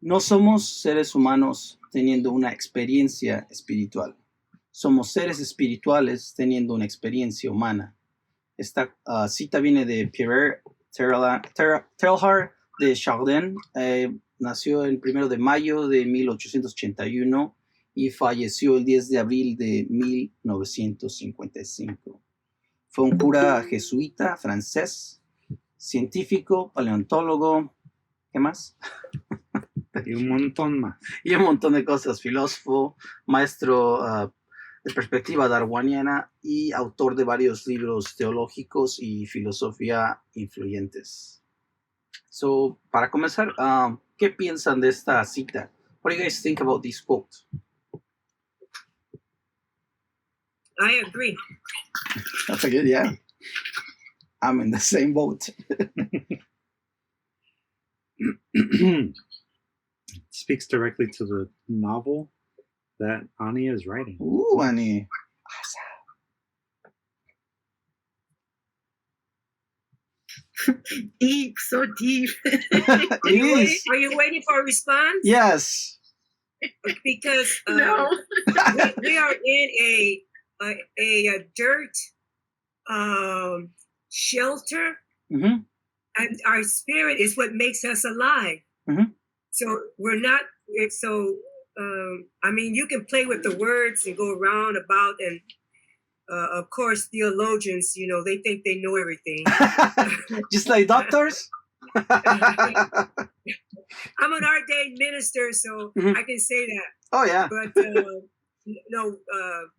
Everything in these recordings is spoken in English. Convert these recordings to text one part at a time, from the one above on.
No somos seres humanos teniendo una experiencia espiritual. Somos seres espirituales teniendo una experiencia humana. Esta cita viene de Pierre Teilhard de Chardin. Nació el 1 de mayo de 1881 y falleció el 10 de abril de 1955. Fue un cura jesuita francés, científico, paleontólogo, ¿qué más? Y un montón más. Y un montón de cosas, filósofo, maestro de perspectiva darwiniana y autor de varios libros teológicos y filosofía influyentes. So, para comenzar, ¿qué piensan de esta cita? What do you guys think about this quote? I agree. That's a good, yeah. I'm in the same boat. It speaks directly to the novel that Ani is writing. Ooh, Ani. Deep, so deep. It is. Are you waiting for a response? Yes. Because No. we are in a dirt shelter, Mm-hmm. and our spirit is what makes us alive. Mm-hmm. So we're not. So I mean, you can play with the words and go around about, and of course, theologians, you know, they think they know everything. Just like doctors. I'm an ordained minister, so Mhm. I can say that. Oh yeah. But no,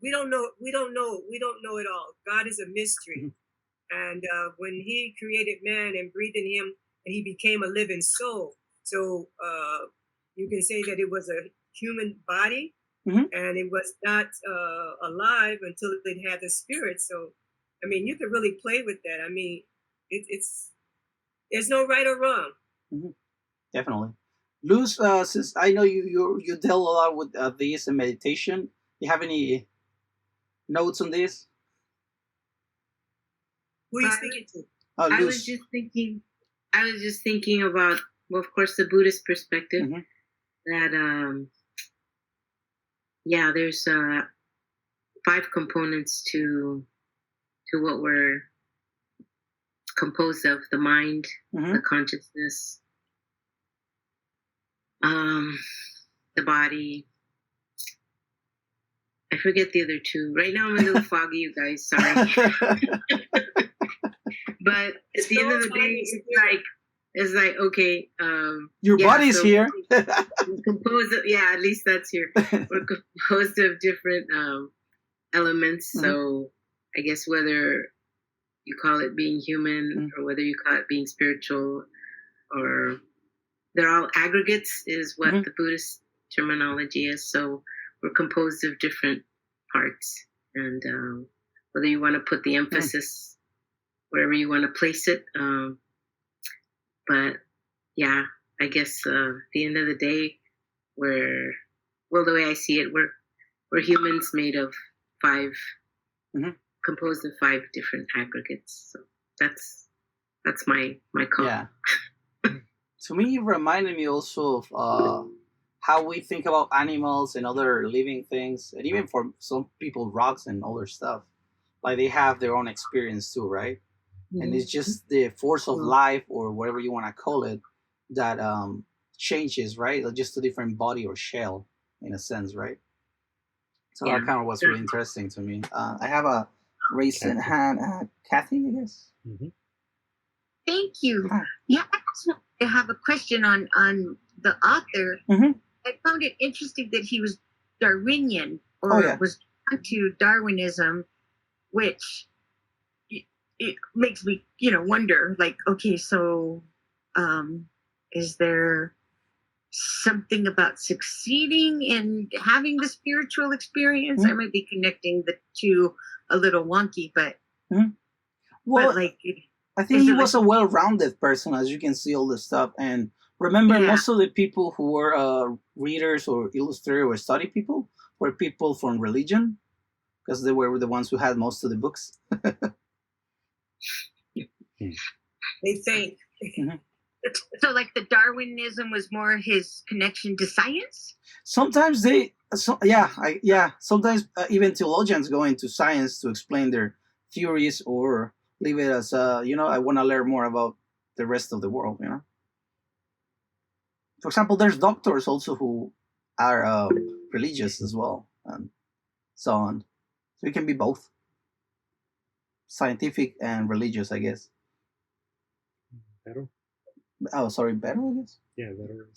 we don't know. We don't know it all. God is a mystery, and when He created man and breathed in him, and he became a living soul. So you can say that it was a human body, Mhm. and it was not alive until it had the spirit. So, I mean, you could really play with that. I mean, it's there's no right or wrong. Mm-hmm. Definitely. Luz, since I know you deal a lot with this and meditation, you have any notes on this? Who are you speaking to? Oh, I Luz. was just thinking about, well, of course, the Buddhist perspective, Mhm. that there's 5 components to what we're composed of: the mind, Mhm. the consciousness, the body. I forget the other 2. Right now I'm a little foggy, you guys. Sorry. But at the end of the day, it's like okay. Your body's so here. we're composed of, at least that's here. We're composed of different elements. Mhm. So I guess whether you call it being human or whether you call it being spiritual, or they're all aggregates, is what the Buddhist terminology is. So we're composed of different parts, and whether you want to put the emphasis wherever you want to place it. But yeah, I guess at the end of the day, the way I see it, we're humans made of 5, composed of 5 different aggregates. So that's my call. Yeah. To me, it reminded me also of how we think about animals and other living things, and even for some people, rocks and other stuff. Like they have their own experience too, right? And it's just the force of life, or whatever you want to call it, that changes, right? Like just a different body or shell, in a sense, right? So that kind of was really interesting to me. I have a recent hand, Kathy, I guess. Mm-hmm. Thank you. Yeah, I have a question on the author. Mm-hmm. I found it interesting that he was Darwinian, or was drawn to Darwinism, which it makes me, wonder, like, okay, so is there something about succeeding in having the spiritual experience? Mm-hmm. I might be connecting the two a little wonky, but well, but like, I think he was a well-rounded person, as you can see all this stuff. And remember, most of the people who were readers or illustrators or study people were people from religion, because they were the ones who had most of the books. They think. Mm-hmm. So, like, the Darwinism was more his connection to science? Sometimes sometimes even theologians go into science to explain their theories or leave it as, I want to learn more about the rest of the world, For example, there's doctors also who are religious as well, and so on. So it can be both scientific and religious, I guess. Better? Oh, sorry, better, I guess? Yeah, better.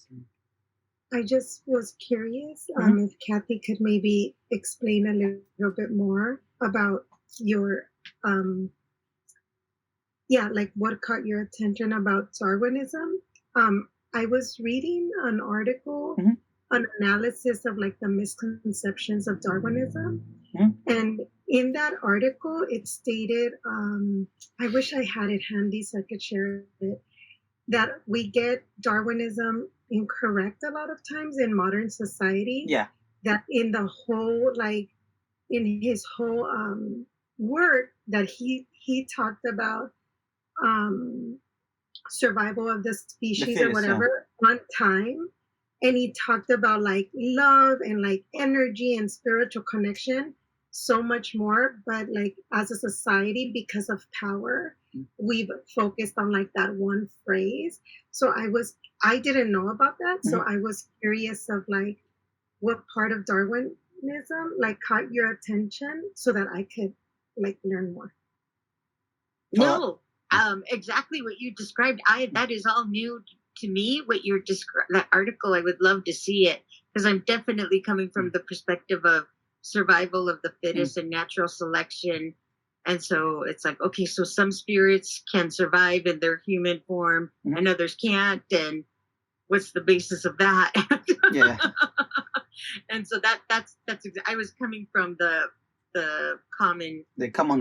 I just was curious if Kathy could maybe explain a little bit more about your, like what caught your attention about Darwinism. I was reading an article, an analysis of like the misconceptions of Darwinism. And in that article, it stated, I wish I had it handy so I could share it, that we get Darwinism incorrect a lot of times in modern society. Yeah. That in the whole, like, in his whole work that he talked about survival of the species or whatever on time. And he talked about like love and like energy and spiritual connection so much more. But like as a society, because of power, we've focused on like that one phrase. So I didn't know about that. So I was curious of like what part of Darwinism like caught your attention so that I could like learn more. No, exactly what you described. That is all new to me. What you're that article, I would love to see it because I'm definitely coming from the perspective of survival of the fittest and natural selection. And so it's like, okay, so some spirits can survive in their human form and others can't. And what's the basis of that? Yeah. And so that's I was coming from the common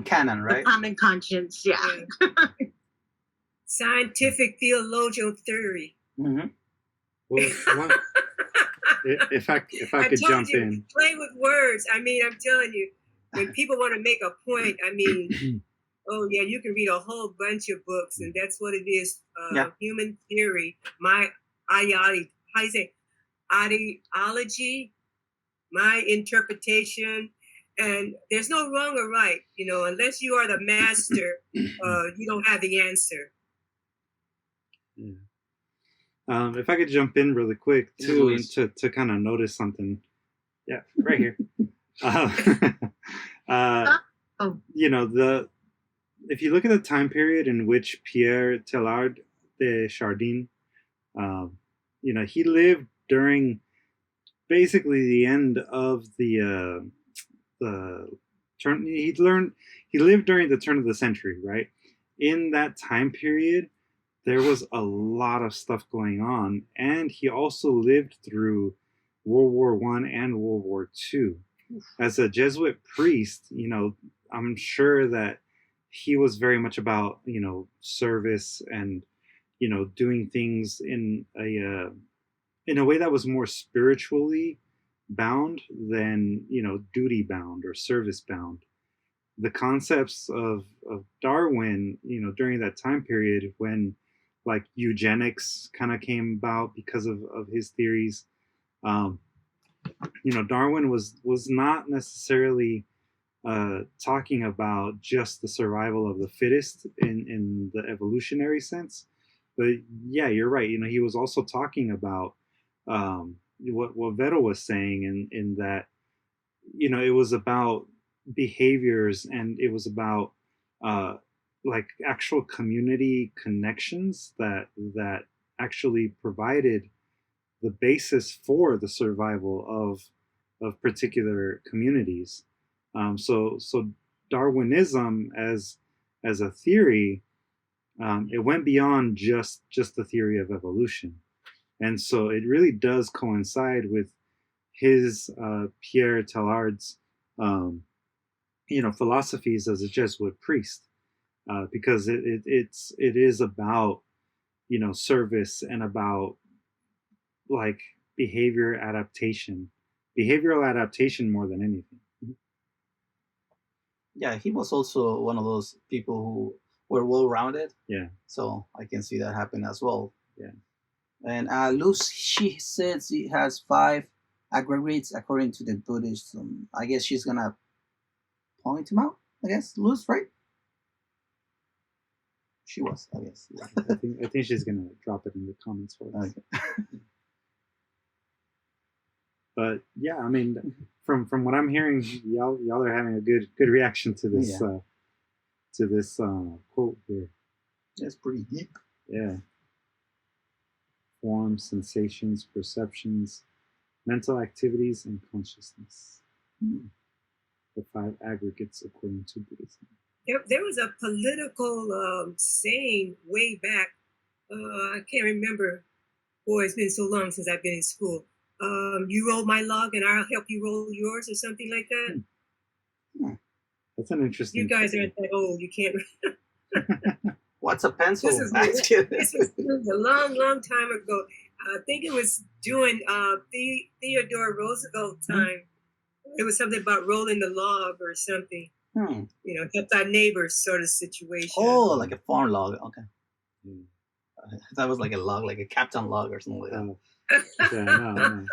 canon, right? The common conscience, yeah. Scientific theological theory. Well, if I could jump in, play with words. I mean, I'm telling you, when people want to make a point, I mean, oh yeah, you can read a whole bunch of books, and that's what it is. Human theory, my ideology, how you say, ideology, my interpretation. And there's no wrong or right, unless you are the master, you don't have the answer. Yeah. If I could jump in really quick too, to kind of notice something. Yeah, right here. If you look at the time period in which Pierre Teilhard de Chardin, he lived during basically the end of the turn. He lived during the turn of the century, right? In that time period, there was a lot of stuff going on, and he also lived through World War I and World War II. As a Jesuit priest, I'm sure that he was very much about, service and, doing things in a way that was more spiritually bound than, duty bound or service bound. The concepts of Darwin, during that time period when like eugenics kind of came about because of his theories, Darwin was not necessarily talking about just the survival of the fittest in the evolutionary sense, but yeah, you're right. He was also talking about what Vero was saying, in that it was about behaviors, and it was about like actual community connections that actually provided the basis for the survival of particular communities. So Darwinism as a theory, it went beyond just the theory of evolution, and so it really does coincide with his Pierre Teilhard's philosophies as a Jesuit priest, because it is about service and about like behavioral adaptation more than anything. Yeah, he was also one of those people who were well-rounded. Yeah. So I can see that happen as well. Yeah. And Luz, she says it has 5 aggregates according to the Buddhist. I guess she's gonna point them out. I guess Luz, right? She was, I guess. I think she's gonna drop it in the comments for us. Okay. But yeah, I mean, from what I'm hearing, y'all are having a good reaction to this quote here. That's pretty deep. Yeah. Forms, sensations, perceptions, mental activities, and consciousness. The 5 aggregates according to Buddhism. There was a political saying way back. I can't remember. Boy, it's been so long since I've been in school. You roll my log and I'll help you roll yours, or something like that. That's an interesting. You guys aren't that old. You can't. What's a pencil? This was a long time ago. I think it was during Theodore Roosevelt time. It was something about rolling the log or something. Help our neighbors sort of situation. Oh, like a farm log. Okay. That was like a log, like a captain log or something like that. No.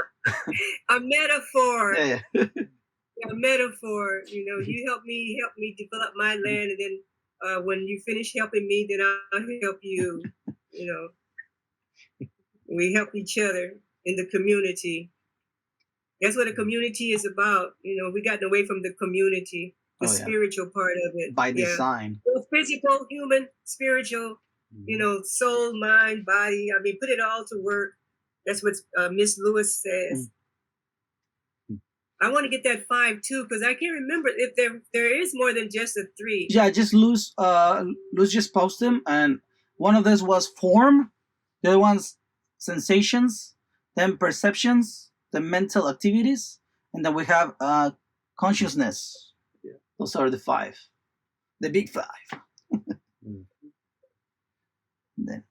A metaphor. Yeah. A metaphor. You help me develop my land, and then when you finish helping me, then I'll help you. We help each other in the community. That's what a community is about. We gotten away from the community, the spiritual part of it. By design. Well, physical, human, spiritual, soul, mind, body. I mean, put it all to work. That's what Miss Lewis says. I want to get that 5 too, because I can't remember if there is more than just a 3. Yeah, just Luz just posted them, and one of those was form, the other one's sensations, then perceptions, the mental activities, and then we have consciousness. Yeah. Those are the 5, the big 5. Then.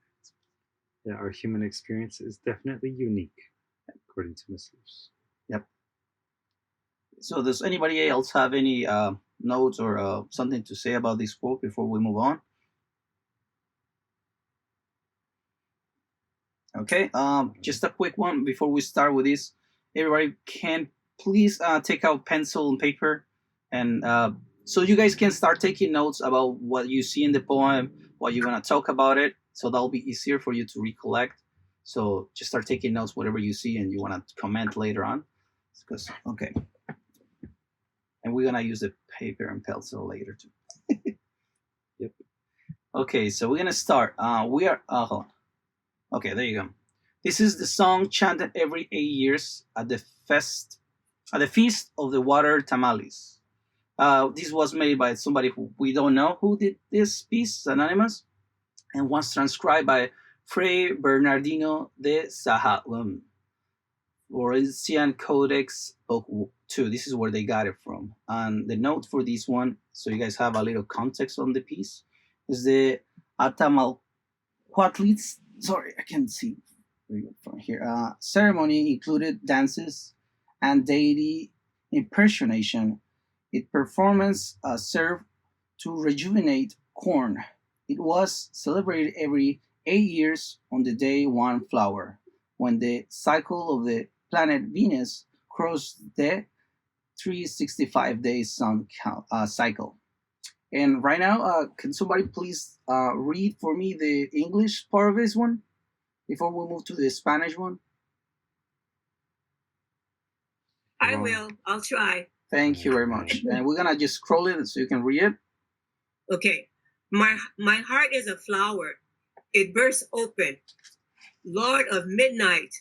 Yeah, our human experience is definitely unique, according to Ms. Lewis. Yep. So does anybody else have any notes or something to say about this quote before we move on? Okay, just a quick one before we start with this. Everybody can please take out pencil and paper, and so you guys can start taking notes about what you see in the poem, what you're going to talk about it, so that'll be easier for you to recollect. So just start taking notes, whatever you see and you want to comment later on. Okay. And we're going to use the paper and pencil later too. Yep. Okay, so we're going to start. We are... hold on. Okay, there you go. This is the song chanted every 8 years at the feast of the water tamales. This was made by somebody who we don't know who did this piece, anonymous, and was transcribed by Fray Bernardino de Sahagún, Florentian Codex Book 2. This is where they got it from. And the note for this one, so you guys have a little context on the piece, is the Atamalhuatlit's, sorry, I can't see from here. Ceremony included dances and deity impersonation. Its performance served to rejuvenate corn. It was celebrated every 8 years on the day 1 flower, when the cycle of the planet Venus crossed the 365-day sun cycle. And right now, can somebody please read for me the English part of this one before we move to the Spanish one? I will. I'll try. Thank you very much. And we're gonna just scroll it so you can read it. Okay. My heart is a flower. It bursts open. Lord of midnight.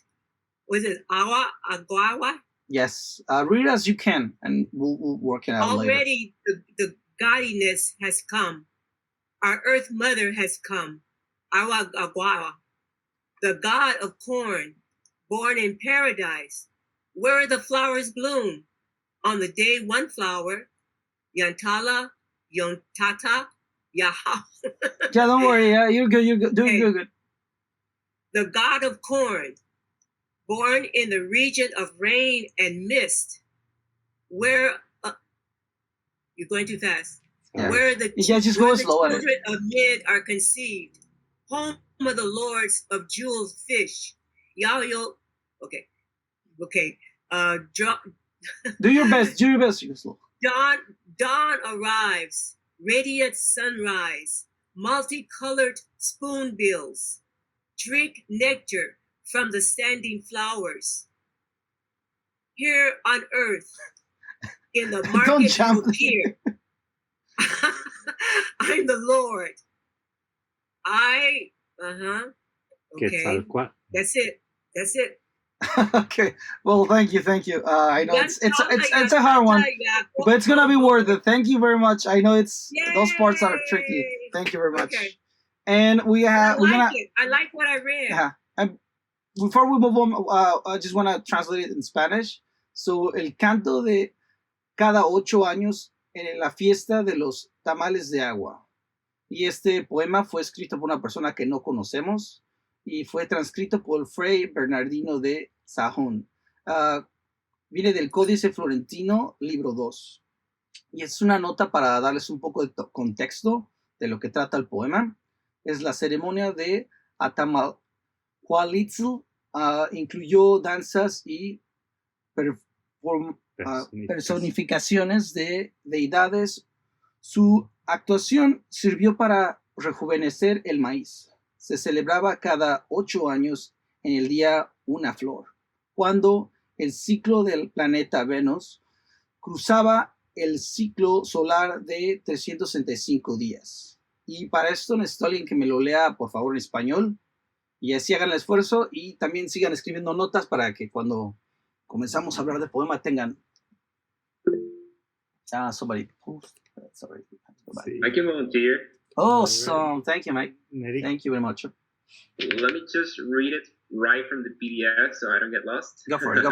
Was it Aguawa? Yes. Read as you can, and we'll work it out later. Already the godliness has come. Our earth mother has come. Aguawa. The god of corn, born in paradise. Where the flowers bloom. On the day 1 flower, Yantala, Yontata, Yaha. Yeah, don't worry. Yeah, you're good. You're good. Doing good. The god of corn, born in the region of rain and mist, where you're going too fast. Yeah. Where the just go slow children of mid are conceived. Home of the lords of jeweled fish. Yayo, okay. Do your best. Dawn arrives, radiant sunrise, multicolored spoonbills. Drink nectar from the standing flowers. Here on earth, in the market you appear. I'm the Lord. Okay. That's it. Okay. Well, thank you. I know it's a hard one, but it's gonna be worth it. Thank you very much. I know those parts are tricky. Thank you very much. Okay. And I like what I read. Yeah. And before we move on, I just want to translate it in Spanish. So, el canto de cada 8 años en la fiesta de los tamales de agua. Y este poema fue escrito por una persona que no conocemos y fue transcrito por Fray Bernardino de Sahagún. Viene del Códice Florentino, libro 2. Y es una nota para darles un poco de contexto de lo que trata el poema. Es la ceremonia de Atamalhualitzl. Incluyó danzas y personificaciones de deidades. Su actuación sirvió para rejuvenecer el maíz. Se celebraba cada 8 años en el día una flor, cuando el ciclo del planeta Venus cruzaba el ciclo solar de 365 días. Y para esto necesito a alguien que me lo lea, por favor, en español. Y así hagan el esfuerzo y también sigan escribiendo notas para que cuando comenzamos a hablar de poema tengan... somebody post. Sorry. I can volunteer. Awesome. Thank you, Mike. Thank you very much. Let me just read it right from the PDF so I don't get lost. Go for it.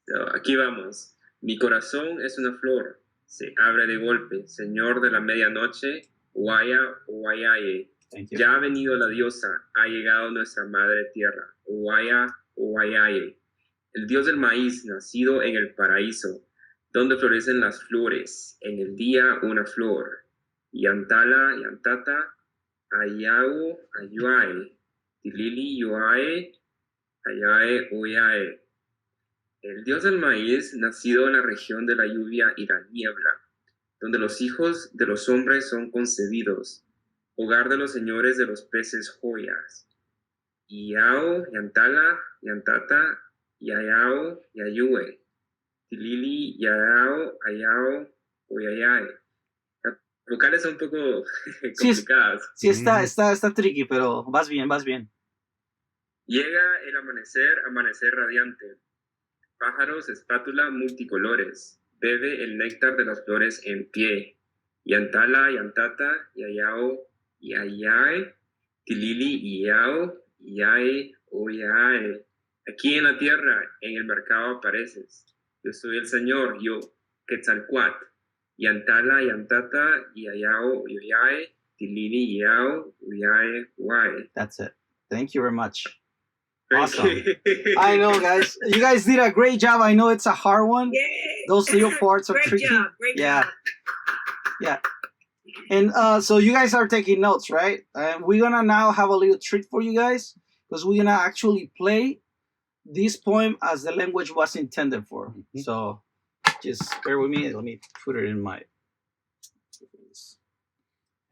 So, aquí vamos. Mi corazón es una flor. Se abre de golpe. Señor de la medianoche. Guaya, guayaye. Ya ha venido la diosa. Ha llegado nuestra madre tierra. Guaya, guayaye. El dios del maíz, nacido en el paraíso, donde florecen las flores, en el día una flor. Yantala, yantata, ayau, ayuae, tilili, yuae, ayae, oyae. El dios del maíz, nacido en la región de la lluvia y la niebla, donde los hijos de los hombres son concebidos, hogar de los señores de los peces joyas. Yao, yantala, yantata, yayao, yayue. Tilili, Yao, Ayao, Oyayay. Las vocales son un poco complicadas. Sí, está tricky, pero vas bien. Llega el amanecer radiante. Pájaros, espátula, multicolores. Bebe el néctar de las flores en pie. Yantala, yantata, Yayao, Yayay. Tilili, Yao, Yae, Oyae. Aquí en la tierra, en el mercado apareces. Yo soy el Señor, yo, Quetzalcoatl, Yantala, Yantata, Yayao, Yoyae, Tilili, Yao, Uyae, Uae. That's it. Thank you very much. Awesome. I know, guys. You guys did a great job. I know it's a hard one. Yay. Those little parts are tricky. Great job. Yeah. And so you guys are taking notes, right? And we're going to now have a little treat for you guys because we're going to actually play this poem as the language was intended for. Mm-hmm. So just bear with me. Let me put it in my...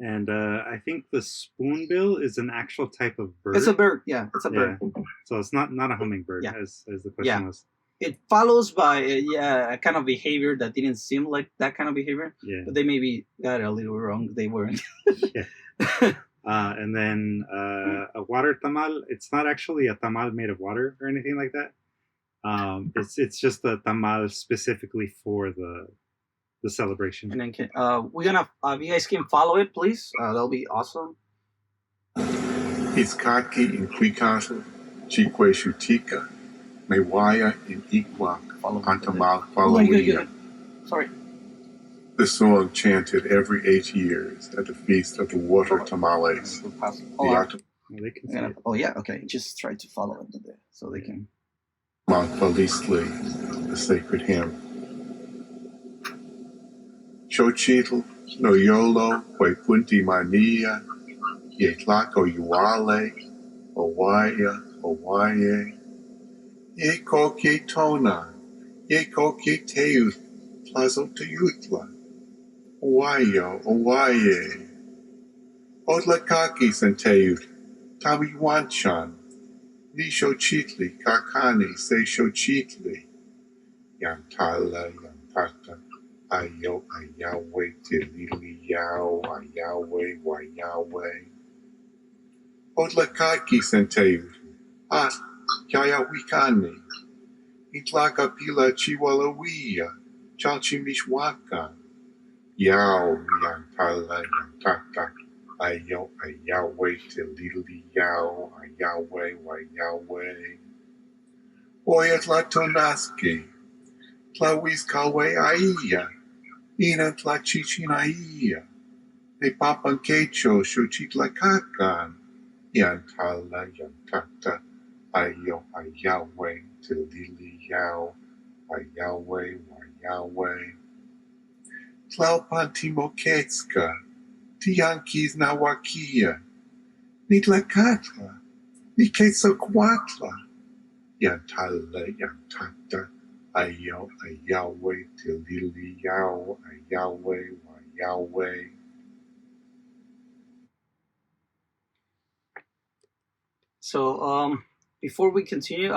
And I think the spoonbill is an actual type of bird. It's a bird, yeah. It's a bird. So it's not a hummingbird, as the question was. It follows by a kind of behavior that didn't seem like that kind of behavior. Yeah. But they maybe got it a little wrong. They weren't. And then a water tamal. It's not actually a tamal made of water or anything like that. It's just a tamal specifically for the celebration. And then we're gonna you guys can follow it, please. That'll be awesome. xkvqump, xkvqump, mewaya in Ikwak, Antamal Falawia. Sorry. The song chanted every 8 years at the Feast of the Water Tamales. Okay. Just try to follow it there so they can. Mount Falisli, the sacred hymn. Xochitl, no yolo, Punti Mania, Ye tlako yuale, Owaya, Owaye. Ye koke tona, ye koke teu, plazo teutla. Owayo, Owaye. Otlakaki senteut, Tabi wanchan. Nisho chitli, kakani, seisho chitli. Yantala, yantata. Ayo, ayawe, tilili yao, ayawe, wayawe. Otlakaki senteut. Ah, yaya wikani. Itlaka pila chiwalawia. Chalchimishwaka. Yao, yantala, yantata. Ayo, ayawe, tilili yao, ayawe, wayawe. Oyatlatonasque, Tlahuizcalwe aia, Ina tlachichinaya, Ne papanquecho xochitlacacan, Yantala yantata, Ayo ayawe, Tilili yao, Ayawe wayawe. Tlalpantimoquetzca, Tianquis nahuaquia, Nitlacatla, Niquetzocuatla, Yantala yantata, Ayo ayawe, Tilili yao, Ayawe wayawe. So before we continue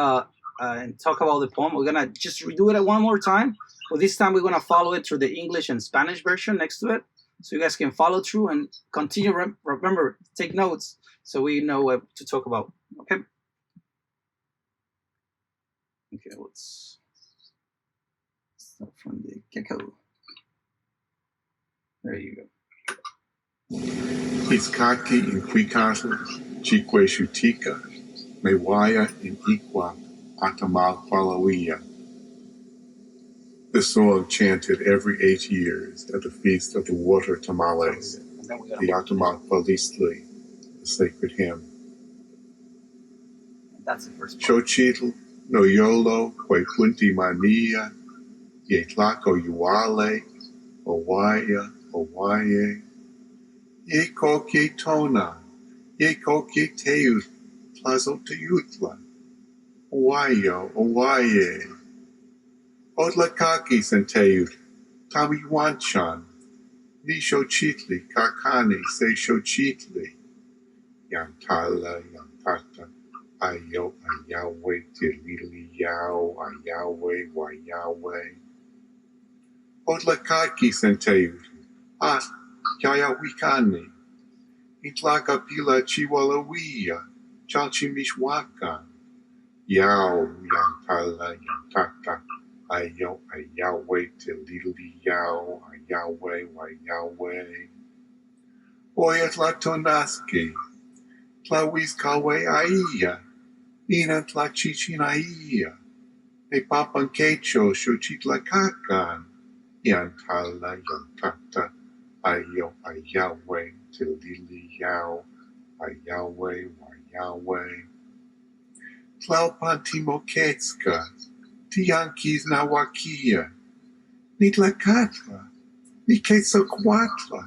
and talk about the poem, we're gonna just redo it one more time. But this time we're gonna follow it through the English and Spanish version next to it, so you guys can follow through and continue. Remember, take notes so we know what to talk about. Okay. Okay. Let's start from the get-go. There you go. Itzcaqui in Cuicatl, Chique Xutica, Mewaya in Iqua, Atamal Qualawia. This song chanted every 8 years at the feast of the water tamales, the Atamal Qualistli, the sacred hymn. That's the first part. Xochitl, no yolo, Quequinti Mania, Ye Tlaco Yuale, Owaya, Owaye. Ye koke tona, ye koke teu, plazo teutla. Owayo, owaye. Otlakaki senteut, Tami wanchan. Nisho chitli, kakani, seisho chitli. Yantala, yantata. Ayo, ayawe, tilili yao, ayawe, wayawe. Otlakaki senteut. Ah, yaya wikani. Itlaka pila chiwalawia, chalchimishwaka. Yao, yantala, yantata. Ayo, ayawe, tilili yao, ayawe, wayawe. Oyatlatonasque, tlahuizcalwe aia, Ina tlachichinaya. Ne papanquecho xochitlacacan, Yantala, yantata. Ayo, ayawe, tilili yao, ayawe, wayawe. Tlalpantimoquetzca, Tianquis nahuaquia, Nitlacatla, Niquetzocuatla,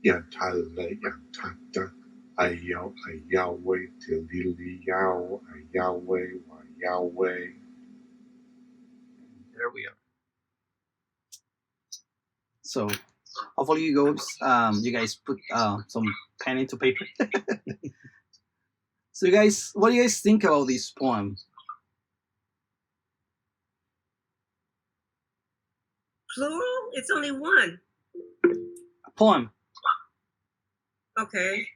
Yantala, yantata. Ayo, ayawe, tilili yao, ayawe, wayawe. There we are. So hopefully you guys put some pen into paper. So you guys, what do you guys think about this poem? Plural? It's only one. A poem. Okay.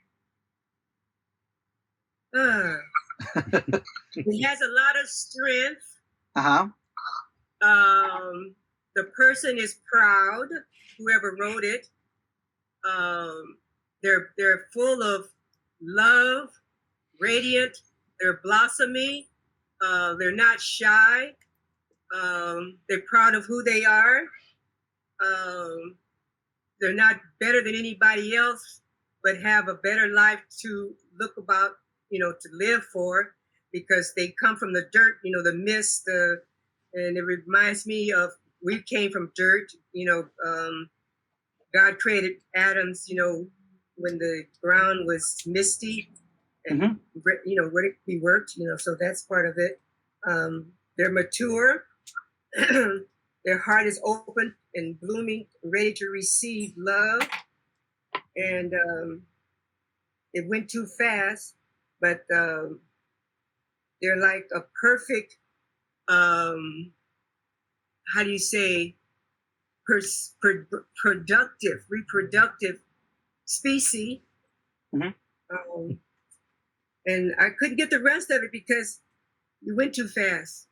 It has a lot of strength. Uh-huh. The person is proud, whoever wrote it. They're full of love, radiant, they're blossoming, they're not shy, they're proud of who they are, they're not better than anybody else, but have a better life to look about, to live for, because they come from the dirt, the mist, and it reminds me of, we came from dirt, God created Adam's, when the ground was misty, and you know where it be worked. You know, so that's part of it. They're mature. Their heart is open and blooming, ready to receive love. And it went too fast, but they're like a perfect, how do you say, reproductive species. And I couldn't get the rest of it because you went too fast.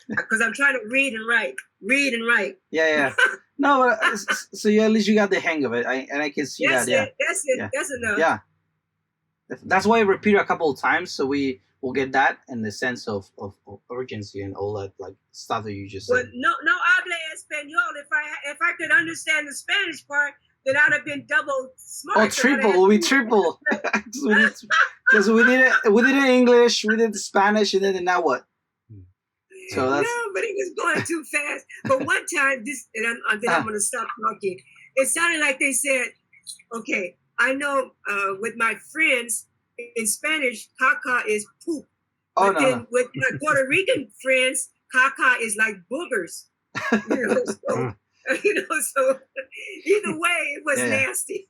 Because I'm trying to read and write. Yeah. No, so at least you got the hang of it, and I can see that. Yeah, that's it. Yeah. That's enough. Yeah, that's why I repeat it a couple of times, so we will get that and the sense of urgency and all that like stuff that you just said. Well, no habla español. If I could understand the Spanish part, then I'd have been double smart. Oh, triple. We triple. Because we did it in English, we did the Spanish, and then now what? So that's... No, but it was going too fast. But one time, I'm going to stop talking. It sounded like they said, okay, I know with my friends in Spanish, caca is poop. But then with my Puerto Rican friends, caca is like boogers. You know, so, so either way, it was nasty.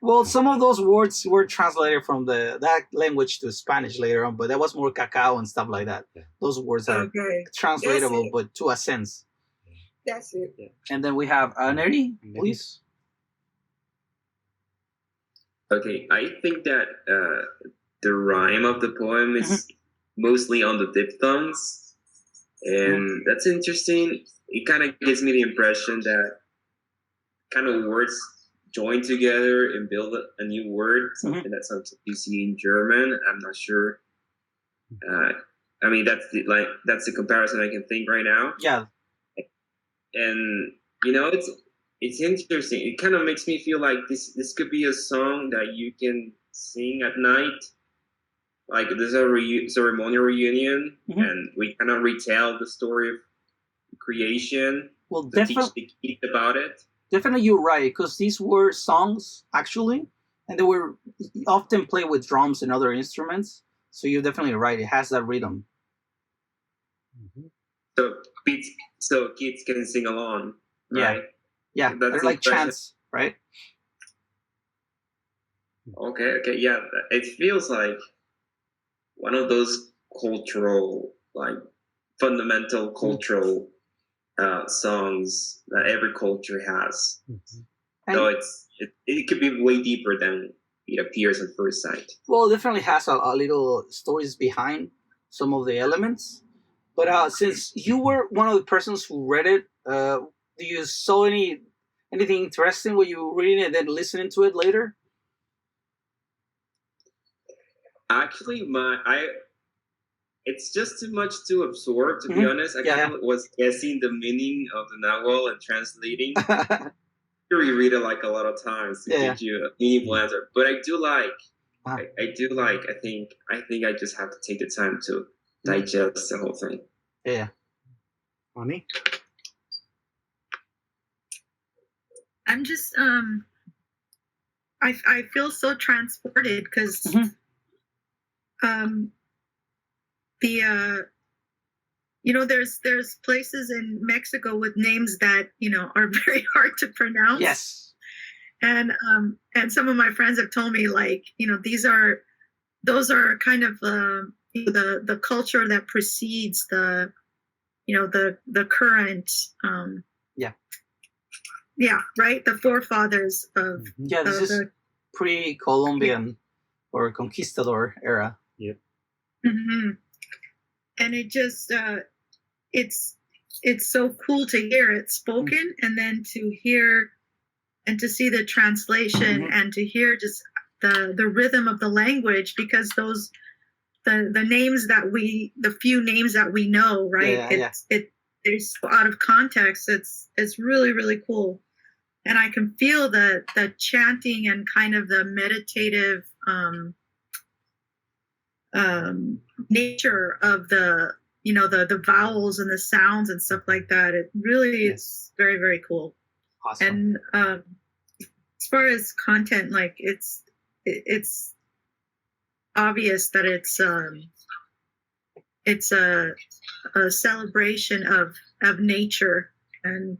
Well, some of those words were translated from that language to Spanish later on, but that was more cacao and stuff like that. Those words are translatable, but to a sense. That's it. Yeah. And then we have Neri, please. Okay, I think that the rhyme of the poem is mostly on the diphthongs, and that's interesting. It kind of gives me the impression that kind of words join together and build a new word, something that's something you see in German. I'm not sure. I mean, that's the comparison I can think right now. Yeah. And it's interesting. It kind of makes me feel like this could be a song that you can sing at night. Like there's a ceremonial reunion, and we kind of retell the story of creation. Well, to teach the kids about it. Definitely, you're right, because these were songs actually, and they were often played with drums and other instruments. So you're definitely right; it has that rhythm. So kids can sing along, right? Yeah, they're like chants, right? Okay, yeah. It feels like one of those fundamental cultural songs that every culture has. So it could be way deeper than it appears at first sight. Well, it definitely has a little stories behind some of the elements. But since you were one of the persons who read it, do you saw anything interesting when you were reading it and then listening to it later? Actually, it's just too much to absorb, to be honest. I kind of was guessing the meaning of the Nahuatl and translating. You reread it like a lot of times to give you a meaningful answer. But I do like. I think I just have to take the time to digest the whole thing. Yeah. Honey? I'm just I feel so transported because there's places in Mexico with names that are very hard to pronounce. Yes. And some of my friends have told me those are kind of the culture that precedes the current right, the forefathers of this is pre-Columbian or conquistador era. Yep. And it just it's so cool to hear it spoken and then to hear and to see the translation and to hear just the rhythm of the language, because those the names that the few names that we know, right? It's out of context. It's really, really cool. And I can feel the chanting and kind of the meditative nature of the vowels and the sounds and stuff like that. It really is very, very cool. Awesome. And as far as content, like it's obvious that it's a celebration of nature and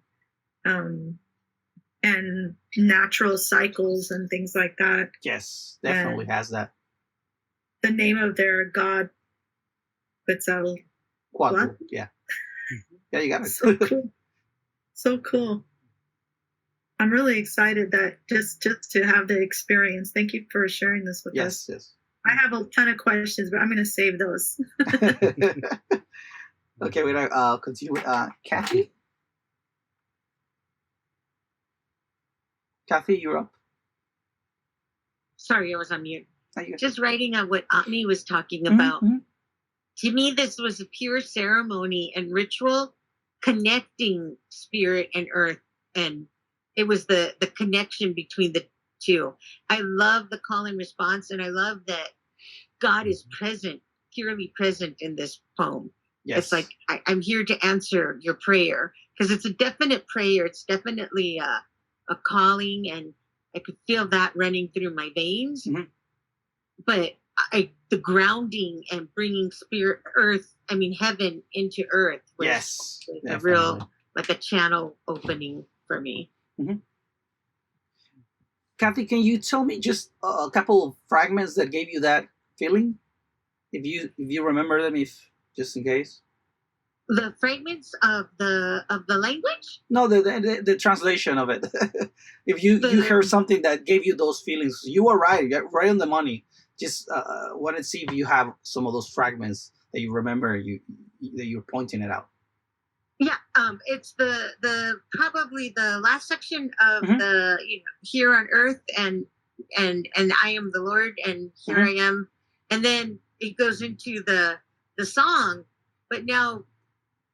natural cycles and things like that. Yes, definitely has that. The name of their god, Quetzalcoatl. Yeah. Yeah, you got it. So cool. So cool. I'm really excited that just to have the experience. Thank you for sharing this with us. Yes. I have a ton of questions, but I'm going to save those. Okay, we're going to continue with Kathy. Kathy, you're up. Sorry, I was on mute. Just writing on what Ani was talking about. Mm-hmm. To me, this was a pure ceremony and ritual connecting spirit and earth, and it was the connection between the two. I love the call and response, and I love that God is present, purely present in this poem. Yes. It's like, I'm here to answer your prayer, because it's a definite prayer. It's definitely a calling, and I could feel that running through my veins. Mm-hmm. But the grounding and bringing heaven into earth was a real, like a channel opening for me. Mm-hmm. Kathy, can you tell me just a couple of fragments that gave you that feeling, if you remember them, if just in case? The fragments of the language? No, the translation of it. If you heard something that gave you those feelings, you were right on the money. Just wanted to see if you have some of those fragments that you remember that you're pointing it out. Yeah, it's the probably the last section of the here on earth and I am the Lord and here I am, and then it goes into the song, but now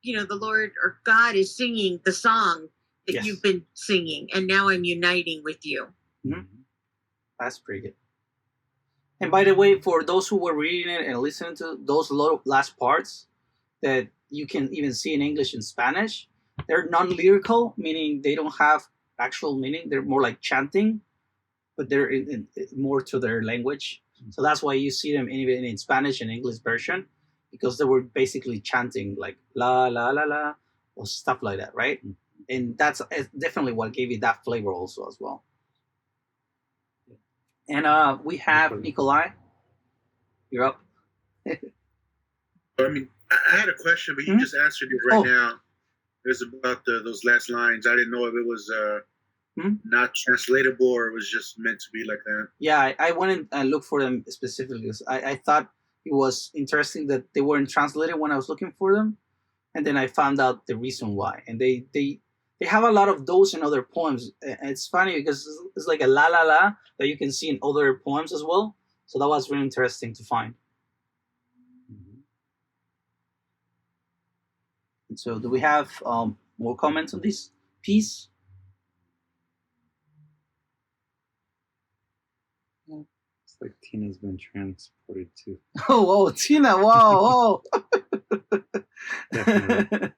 the Lord or God is singing the song that you've been singing, and now I'm uniting with you. Mm-hmm. That's pretty good. And by the way, for those who were reading it and listening to those last parts that you can even see in English and Spanish, they're non-lyrical, meaning they don't have actual meaning. They're more like chanting, but they're in more to their language. So that's why you see them even in Spanish and English version, because they were basically chanting like la, la, la, la, or stuff like that, right? And that's definitely what gave it that flavor also as well. And we have Nikolai. You're up. I mean, I had a question, but you just answered it right now. It was about those last lines. I didn't know if it was not translatable or it was just meant to be like that. Yeah, I went and looked for them specifically because I thought it was interesting that they weren't translated when I was looking for them. And then I found out the reason why. And they have a lot of those in other poems. And it's funny because it's like a la la la that you can see in other poems as well. So that was really interesting to find. And so do we have more comments on this piece? It's like Tina's been transported too. Oh, whoa, Tina, whoa. Definitely.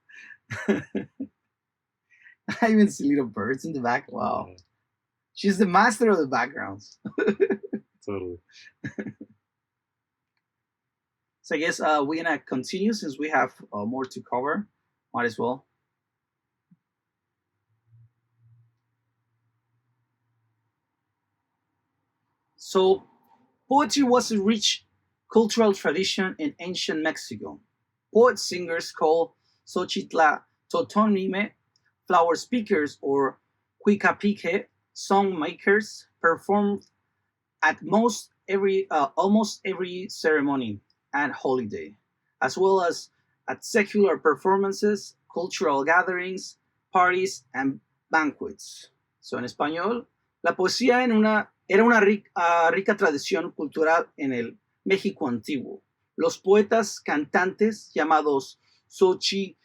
I even see little birds in the back. Wow. Yeah. She's the master of the backgrounds. Totally. So I guess we're going to continue since we have more to cover. Might as well. So poetry was a rich cultural tradition in ancient Mexico. Poet-singers called Xochitl flower speakers or Quicapique song makers performed at almost every ceremony and holiday, as well as at secular performances, cultural gatherings, parties, and banquets. So en español, la poesía era una rica tradición cultural en el México antiguo. Los poetas cantantes llamados Xochitl,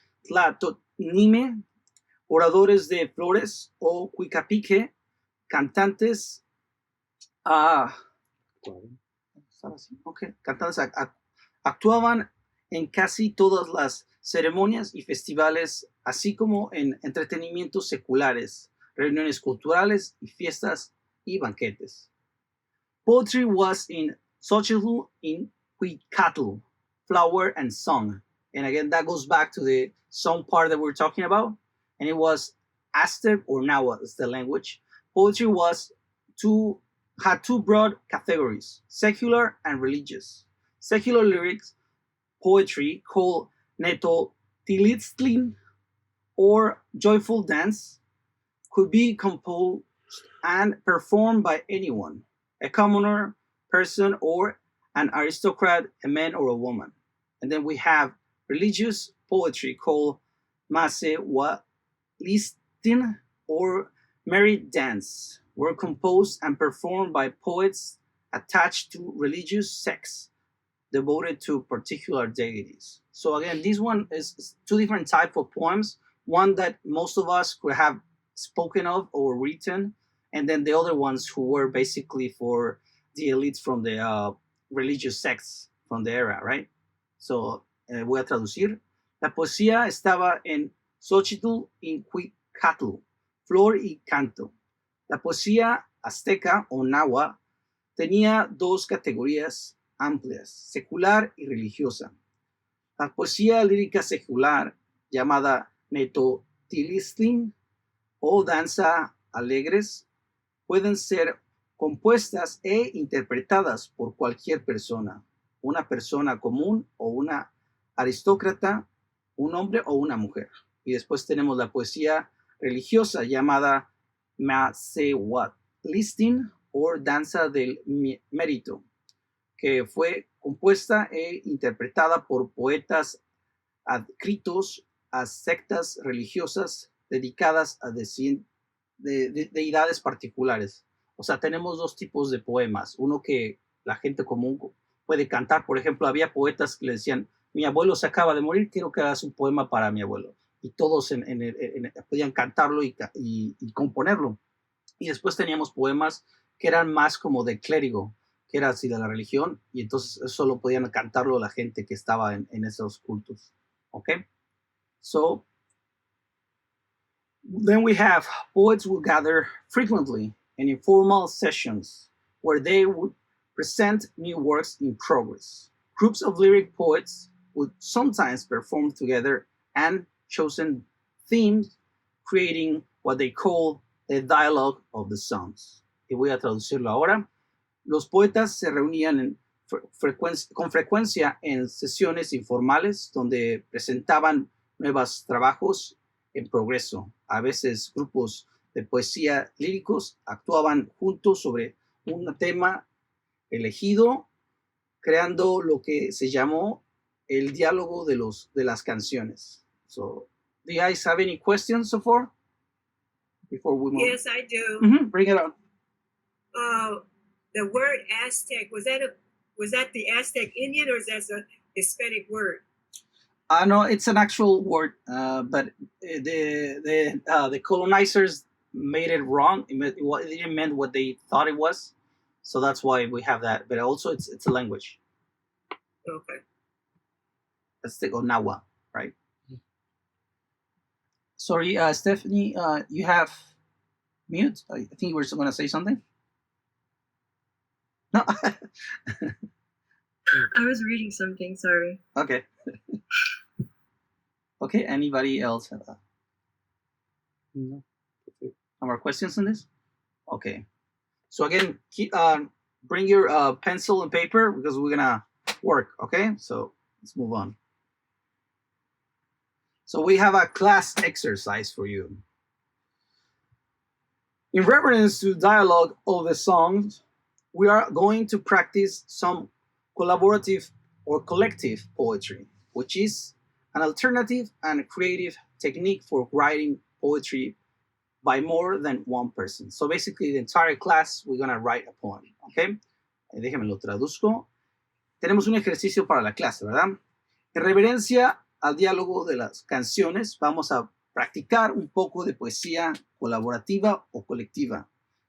oradores de flores o Quicapique, cantantes actuaban en casi todas las ceremonias y festivales, así como en entretenimientos seculares, reuniones culturales y fiestas y banquetes. Poetry was in Xochitl in Huicatl, flower and song. And again, that goes back to the song part that we're talking about. And it was Aztec or Nahuatl is the language. Poetry had two broad categories, secular and religious. Secular lyrics, poetry called Netotilitztlin or joyful dance could be composed and performed by anyone, a commoner, person, or an aristocrat, a man or a woman. And then we have religious poetry called Masehualistin or merit dance, were composed and performed by poets attached to religious sects devoted to particular deities. So again, this one is two different types of poems. One that most of us could have spoken of or written, and then the other ones who were basically for the elites from the religious sects from the era, right? So voy a traducir. La poesía estaba en Xochitl in Huicatl, flor y canto. La poesía azteca o náhuatl tenía dos categorías amplias, secular y religiosa. La poesía lírica secular, llamada Netotilistlin o danza alegres, pueden ser compuestas e interpretadas por cualquier persona, una persona común o una aristócrata, un hombre o una mujer. Y después tenemos la poesía religiosa llamada Masehualistin o danza del mérito, que fue compuesta e interpretada por poetas adscritos a sectas religiosas dedicadas a deidades particulares. O sea, tenemos dos tipos de poemas. Uno que la gente común puede cantar. Por ejemplo, había poetas que le decían, mi abuelo se acaba de morir, quiero que hagas un poema para mi abuelo. Y todos podían cantarlo y componerlo. Y después teníamos poemas que eran más como de clérigo, que era así de la religión, y entonces solo podían cantarlo la gente que estaba en esos cultos. Okay? So, then we have poets will gather frequently in informal sessions where they would present new works in progress. Groups of lyric poets would sometimes perform together and chosen themes, creating what they call the dialogue of the songs. Y voy a traducirlo ahora. Los poetas se reunían con frecuencia en sesiones informales donde presentaban nuevos trabajos en progreso. A veces grupos de poesía líricos actuaban juntos sobre un tema elegido, creando lo que se llamó el diálogo de las canciones. So, do you guys have any questions so far? Before we move? Yes, I do. Mm-hmm. Bring it on. The word Aztec, was that the Aztec Indian, or is that a Hispanic word? No, it's an actual word, but the colonizers made it wrong. It didn't mean what they thought it was, so that's why we have that. But also, it's a language. Okay. Aztec or Nahuatl, right? Sorry, Stephanie, you have mute. I think you were going to say something. No. I was reading something, sorry. Okay. Okay, anybody else have no more questions on this? Okay. So again, bring your pencil and paper because we're gonna work, okay? So let's move on. So we have a class exercise for you. In reference to dialogue of the songs, we are going to practice some collaborative or collective poetry, which is an alternative and creative technique for writing poetry by more than one person. So basically, the entire class, we're going to write a poem, okay? Déjenme lo traduzco. Tenemos un ejercicio para la clase, ¿verdad? En reverencia al diálogo de las canciones, vamos a practicar un poco de poesía colaborativa o colectiva,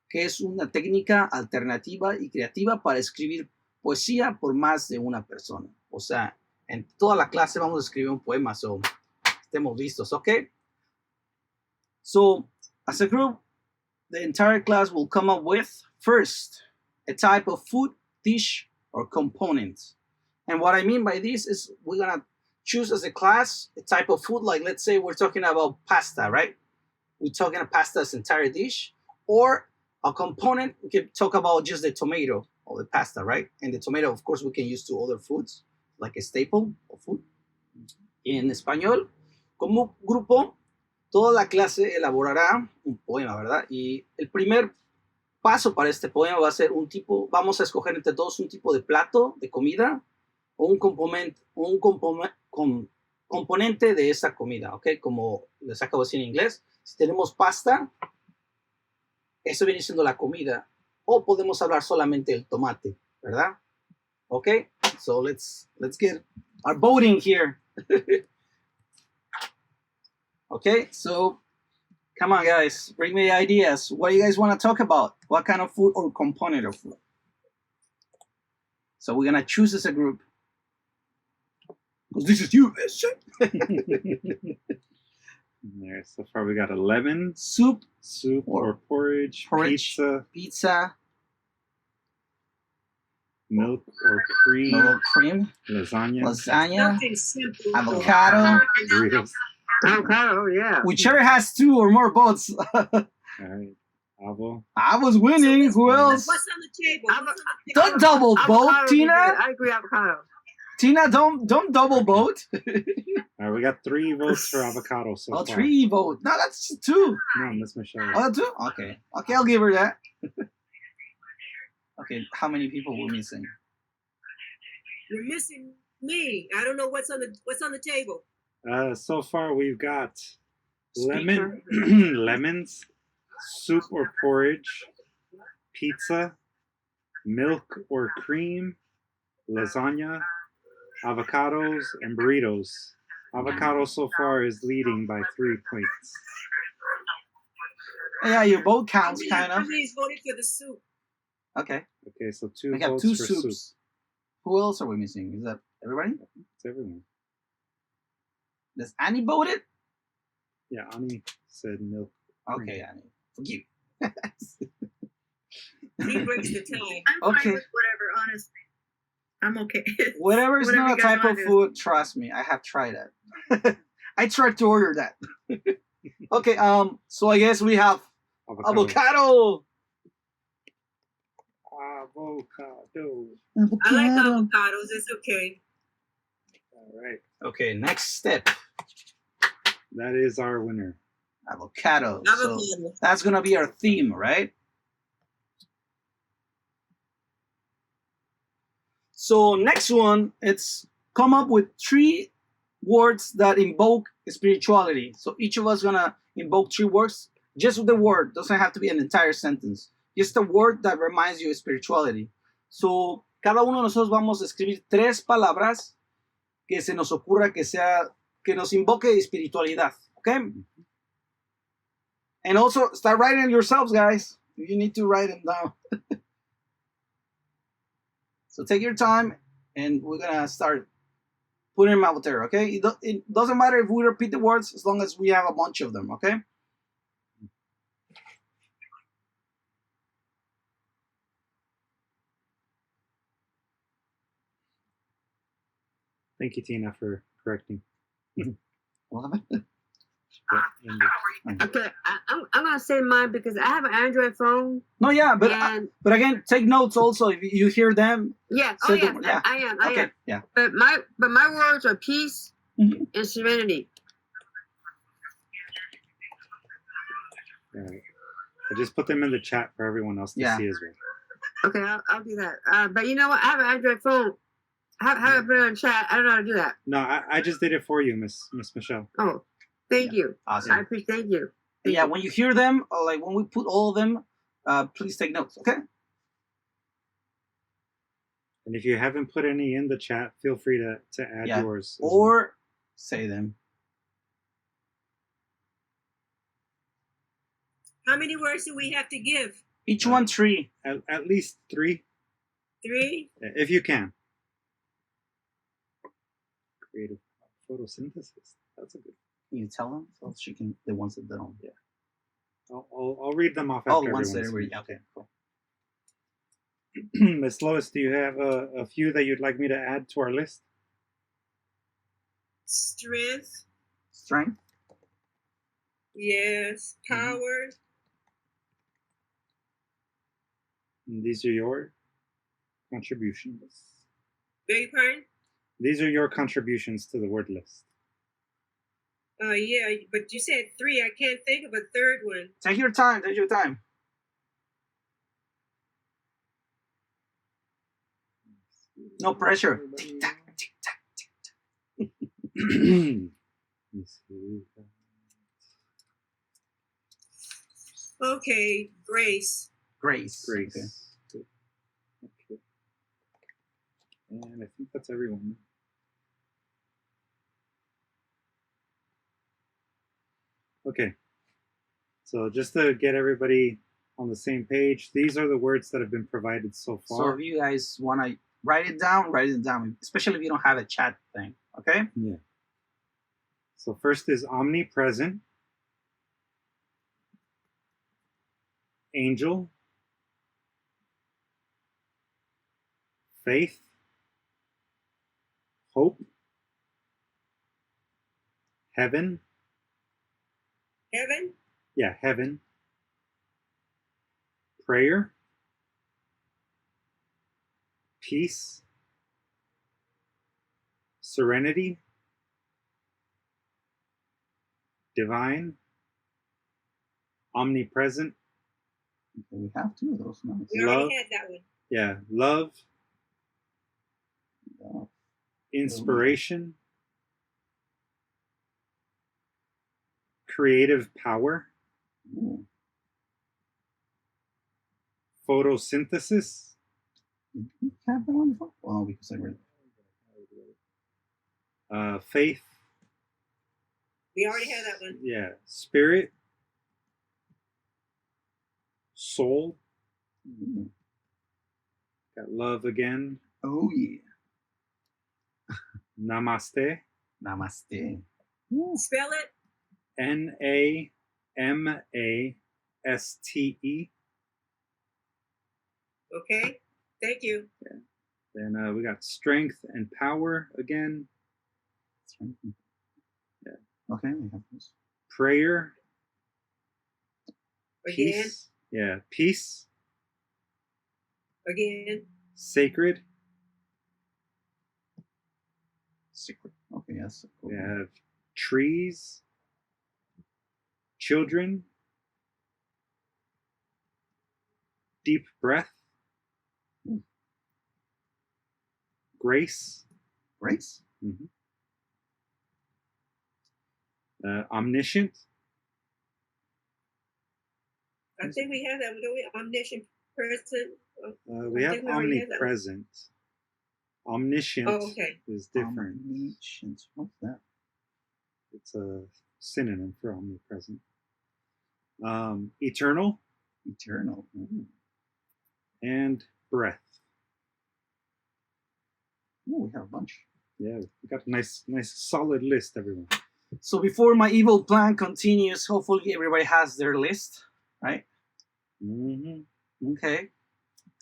que es una técnica alternativa y creativa para escribir poesía por más de una persona. O sea, en toda la clase vamos a escribir un poema, so estemos listos, ¿ok? So, as a group, the entire class will come up with, first, a type of food, dish, or component. And what I mean by this is we're going to choose as a class a type of food, like let's say we're talking about pasta, right? We're talking about pasta as entire dish, or a component, we can talk about just the tomato or the pasta, right? And the tomato, of course, we can use to other foods, like a staple of food. En español, como grupo, toda la clase elaborará un poema, ¿verdad? Y el primer paso para este poema va a ser vamos a escoger entre todos un tipo de plato, de comida, o un componente de esa comida, ¿ok? Como les acabo de decir en inglés, si tenemos pasta, eso viene siendo la comida, o podemos hablar solamente del tomate, ¿verdad? ¿Ok? So let's get our voting here. Okay, so come on, guys, bring me ideas. What do you guys want to talk about? What kind of food or component of food? So we're gonna choose as a group. Because this is you, There, so far we got 11. Soup or porridge, pizza, milk or cream, lasagna, simple. avocado, burritos. Avocado, yeah. Whichever has 2 or more votes. All right, avo. I was winning. Who else? What's on the table? Don't double vote, Tina. I agree, avocado. Tina, don't double vote. All right, we got 3 votes for avocado so far. 3 votes. No, that's 2. No, Miss Michelle. Oh, 2? Okay, I'll give her that. Okay, how many people were missing? You're missing me. I don't know what's on the table. So far we've got lemons, soup or porridge, pizza, milk or cream, lasagna, avocados, and burritos. Avocado so far is leading by 3 points. Yeah, your vote counts, kind of. Somebody's voted for the soup. Okay. Okay, so 2 we got votes 2 for soups. soup. Who else are we missing? Is that everybody? It's everyone. Does Annie vote it? Yeah, Annie said milk. Okay, Annie. Forgive. He breaks the tie. I'm Okay. fine with whatever, honestly. I'm okay. Whatever is Whatever not you a guys type wanna of do. food, trust me, I have tried that. I tried to order that. Okay, so I guess we have avocado. I like avocados. It's okay. All right. Okay, next step. That is our winner. Avocado. So that's gonna be our theme, right? So next one, it's come up with 3 words that invoke spirituality. So each of us gonna invoke 3 words, just with the word. Doesn't have to be an entire sentence. Just a word that reminds you of spirituality. So cada uno de nosotros vamos a escribir 3 palabras que se nos ocurra que nos invoque espiritualidad. Okay? And also start writing yourselves, guys. You need to write them down. So take your time, and we're gonna start putting them out there, okay? It doesn't matter if we repeat the words as long as we have a bunch of them, okay? Thank you, Tina, for correcting. Okay, I'm gonna say mine because I have an Android phone. No, yeah, but again, take notes also if you hear them. Yeah, yeah. I am. Okay, yeah. But my words are peace and serenity. All right. I just put them in the chat for everyone else to see as well. Okay, I'll do that. But you know what? I have an Android phone. How do I put it in chat? I don't know how to do that. No, I just did it for you, Miss Michelle. Oh, thank you. Awesome. I appreciate. Thank you. Yeah, when you hear them, or like when we put all of them, please take notes, okay? And if you haven't put any in the chat, feel free to add yours. Or say them. How many words do we have to give? Each one 3. At least 3. 3? If you can. Creative photosynthesis. That's a good. Can you tell them so she can the ones that don't? Yeah. I'll read them off after once everyone's they're okay, cool. Miss Lois, do you have a few that you'd like me to add to our list? Strength. Strength. Yes. Power. And these are your contributions. Beg your pardon? These are your contributions to the word list. Yeah, but you said 3. I can't think of a third one. Take your time. Take your time. No pressure. Tick tack, tick tack, tick tack. Okay, grace. Grace. Grace. Okay. Okay. And I think that's everyone. Okay. So just to get everybody on the same page, these are the words that have been provided so far. So if you guys want to write it down, especially if you don't have a chat thing, okay? Yeah. So first is omnipresent, angel, faith, hope, heaven. Heaven? Yeah, heaven. Prayer, peace, serenity, divine, omnipresent. Okay, we have 2 of those. Nice. We already had that one. Yeah, love, inspiration, creative power, photosynthesis. Did we have that one before? Oh, because I read it. Faith. We already had that one. Yeah, spirit, soul. Got love again. Oh yeah. Namaste. Namaste. Spell it. Namaste. Okay. Thank you. Yeah. Then we got strength and power again. Strength. Yeah. Okay, we have this. Prayer. Again. Peace. Yeah. Peace. Again. Sacred. Secret. Okay, yes. We have trees. Children. Deep breath. Grace. Grace? Mm-hmm. Omniscient. I think we have that. Don't we? Omniscient, present. We have omnipresent. Omniscient is different. Omniscient. What's that? It's a synonym for omnipresent. Eternal. Eternal. And breath. Oh, we have a bunch. Yeah, we got a nice solid list, everyone. So before my evil plan continues, hopefully everybody has their list, right? Mm-hmm. Okay.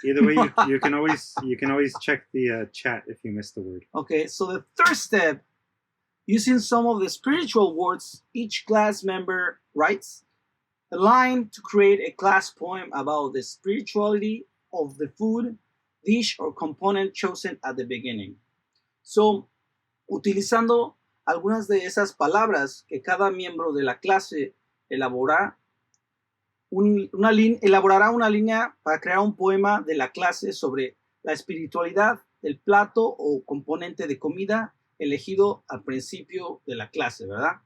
Either way, you can always check the chat if you missed the word. Okay, so the third step, using some of the spiritual words, each class member writes a line to create a class poem about the spirituality of the food, dish, or component chosen at the beginning. So, utilizando algunas de esas palabras que cada miembro de la clase elaborará una línea para crear un poema de la clase sobre la espiritualidad del plato o componente de comida elegido al principio de la clase, ¿verdad?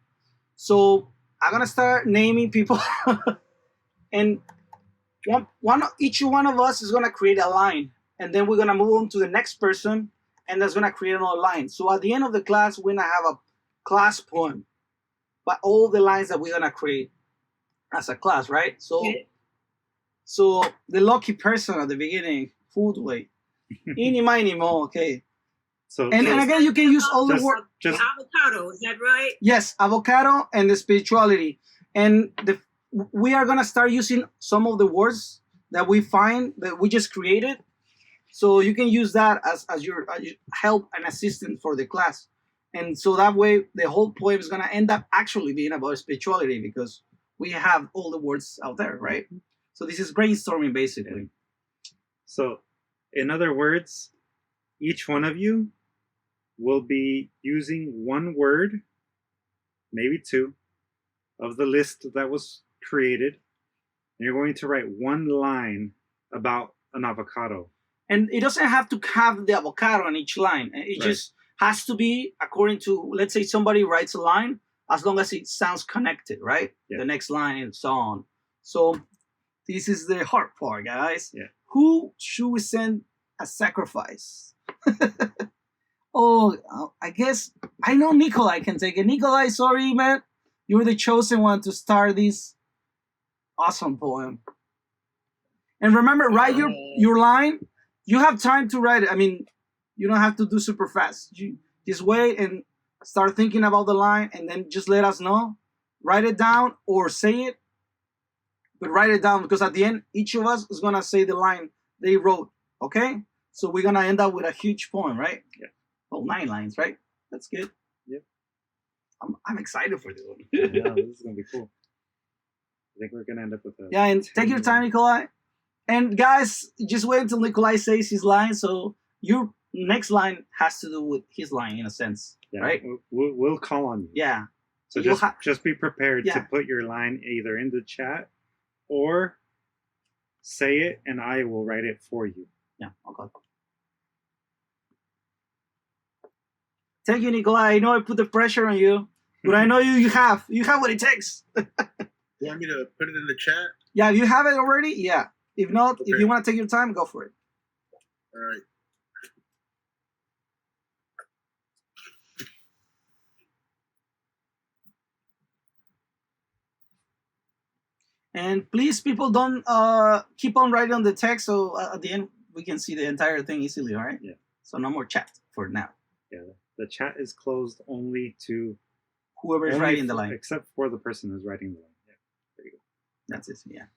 So, I'm going to start naming people and each one of us is going to create a line, and then we're going to move on to the next person, and that's going to create another line. So at the end of the class, we're going to have a class poem by all the lines that we're going to create as a class, right? So the lucky person at the beginning, food way. Eeny, miny, mo, okay. So again, you can use all the words. Avocado, is that right? Yes, avocado and the spirituality. And we are gonna start using some of the words that we find that we just created. So you can use that as your help and assistant for the class. And so that way the whole poem is gonna end up actually being about spirituality because we have all the words out there, right? So this is brainstorming basically. So in other words, each one of you will be using one word, maybe two, of the list that was created. And you're going to write one line about an avocado. And it doesn't have to have the avocado on each line. It just has to be according to, let's say somebody writes a line, as long as it sounds connected, right? Yeah. The next line and so on. So this is the hard part, guys. Yeah. Who should we send a sacrifice? Oh, I guess I know Nikolai can take it. Nikolai, sorry, man. You're the chosen one to start this awesome poem. And remember, write your line. You have time to write it. I mean, you don't have to do super fast. You just wait and start thinking about the line and then just let us know. Write it down or say it. But write it down because at the end, each of us is going to say the line they wrote. Okay? So we're going to end up with a huge poem, right? Yeah. Oh, 9 lines, right? That's good. Yep. I'm excited for this one. Yeah, this is going to be cool. I think we're going to end up with a... Yeah, and take your time, Nikolai. And guys, just wait until Nikolai says his line. So your next line has to do with his line in a sense, right? We'll call on you. Yeah. So just be prepared to put your line either in the chat or say it and I will write it for you. Yeah, okay. Thank you, Nikolai. I know I put the pressure on you, but I know you have what it takes. You want me to put it in the chat? Yeah, you have it already? Yeah. If not, if you want to take your time, go for it. All right. And please, people, don't keep on writing on the text, so at the end we can see the entire thing easily, all right? Yeah. So no more chat for now. Yeah, the chat is closed only to whoever is writing the line. Except for the person who's writing the line. Yeah, there you go. That's it, yeah.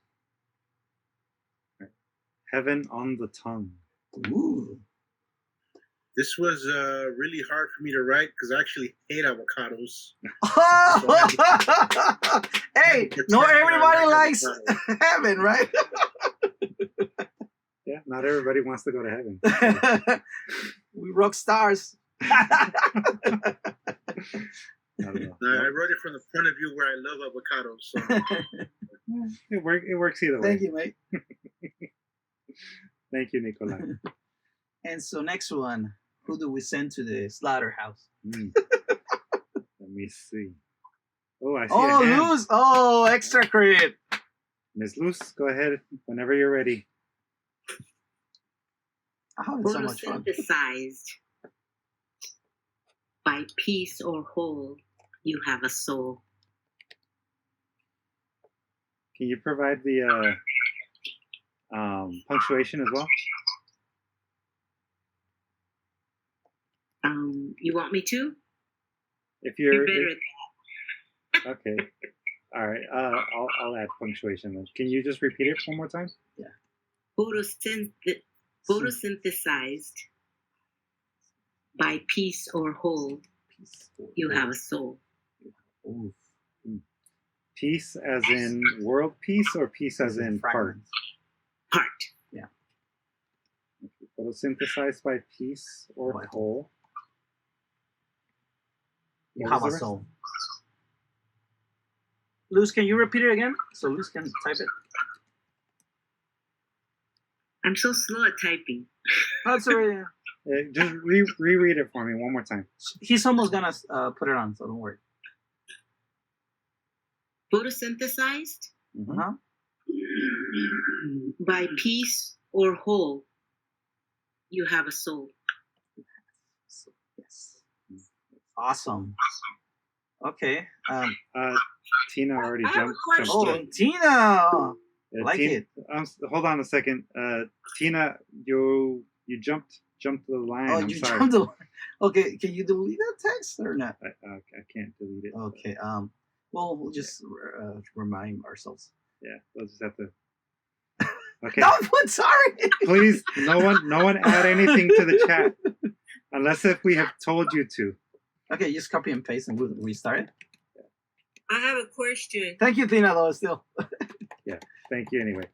Right. Heaven on the tongue. Ooh. This was really hard for me to write because I actually hate avocados. Hey, not everybody likes heaven, right? Yeah, not everybody wants to go to heaven. We rock stars. I wrote it from the point of view where I love avocados. So. It works either way. Thank you, mate. Thank you, Nikolai. And so next one, who do we send to the slaughterhouse? Let me see. Oh, I see a hand. Luz. Oh, extra credit. Miss Luz, go ahead whenever you're ready. Oh, it's so much fun. Photosynthesized by piece or whole, you have a soul. Can you provide the punctuation as well? You want me to? If you're better at that. Okay. All right. I'll add punctuation then. Can you just repeat it one more time? Yeah. Photosynthesized by piece or whole, you have a soul. Ooh. Piece as in world peace or piece as in part? Part. Yeah. Photosynthesized by piece or whole. You have a soul. Luz, can you repeat it again? So Luz can type it. I'm so slow at typing. That's already. Just reread it for me one more time. He's almost gonna put it on, so don't worry. Photosynthesized by piece or whole, you have a soul. Yes. Awesome. Okay. Tina already jumped. Oh, Tina! Like Tina, it. Hold on a second. Tina, you jumped the line. Oh, I'm you sorry. jumped the line. Okay, can you delete that text or not? I can't delete it. Okay. We'll just remind ourselves. Yeah, we'll just have to. Okay. No, sorry. Please, no one add anything to the chat, unless if we have told you to. Okay, just copy and paste and we'll restart it. I have a question. Thank you, Tina, though, still. Yeah, thank you anyway.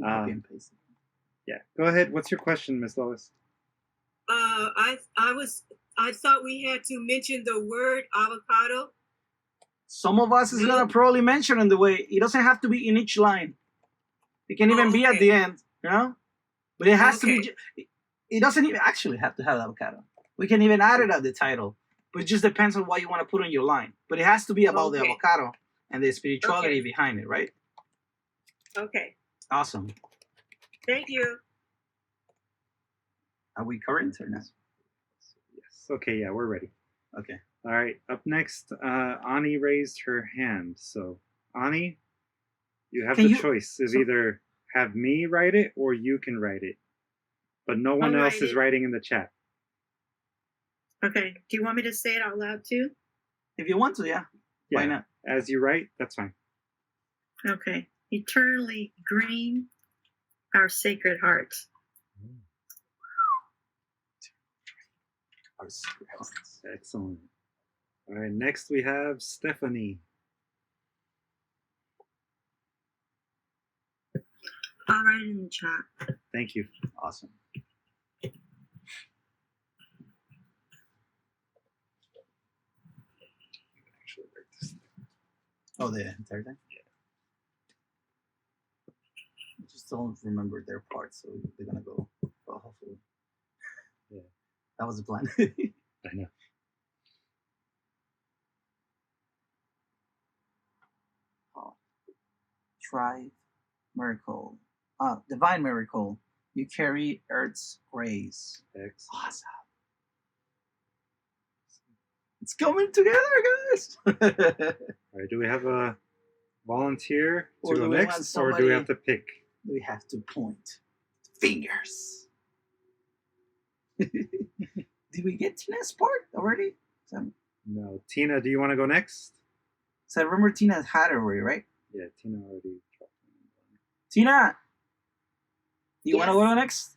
Copy and paste. Yeah, go ahead. What's your question, Miss Lois? I thought we had to mention the word avocado. Some of us is gonna probably mention in the way. It doesn't have to be in each line. It can even be at the end, you know? But it has to be. It doesn't even actually have to have avocado. We can even add it at the title. But it just depends on what you want to put on your line. But it has to be about the avocado and the spirituality behind it, right? Okay. Awesome. Thank you. Are we current or not? Yes. Okay, yeah, we're ready. Okay. All right, up next, Ani raised her hand. So, Ani, you have the choice of either have me write it or you can write it. But no one else is writing in the chat. Okay. Do you want me to say it out loud too? If you want to, yeah. Why not? As you write, that's fine. Okay. Eternally green, our sacred hearts. Our sacred hearts. Excellent. All right, next we have Stephanie. I'll write it in the chat. Thank you. Awesome. Oh, the entire thing? Yeah. I just don't remember their parts, so they're gonna go. Well, hopefully. Yeah. That was the plan. I know. Try miracle. Divine miracle. You carry Earth's grace. Excellent. Awesome. It's coming together, guys. All right, do we have a volunteer to go next, or do we have to pick? We have to point fingers. Did we get Tina's part already? No. Tina, do you want to go next? So I remember Tina had it already, right? Yeah, Tina already. Tina, you want to go next?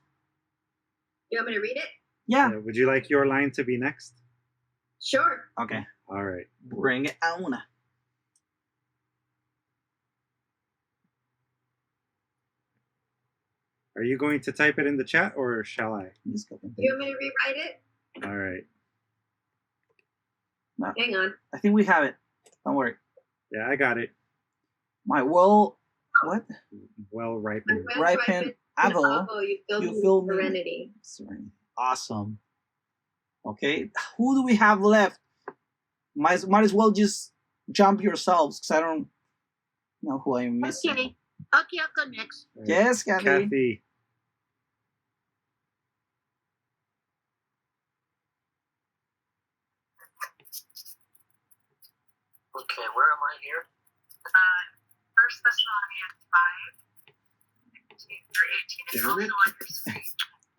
You want me to read it? Yeah. Would you like your line to be next? Sure. Okay. All right. Bring it on. Are you going to type it in the chat, or shall I? You want me to rewrite it? All right. No, hang on. I think we have it. Don't worry. Yeah, I got it. My well-ripened. Ripened apple. You feel serenity. Awesome. Okay, who do we have left? Might as well just jump yourselves, because I don't know who I'm missing. Okay, I'll go next. Yes, Kathy. Okay, where am I here? 1 Thessalonians 5, 18 through 18. It's also on your screen.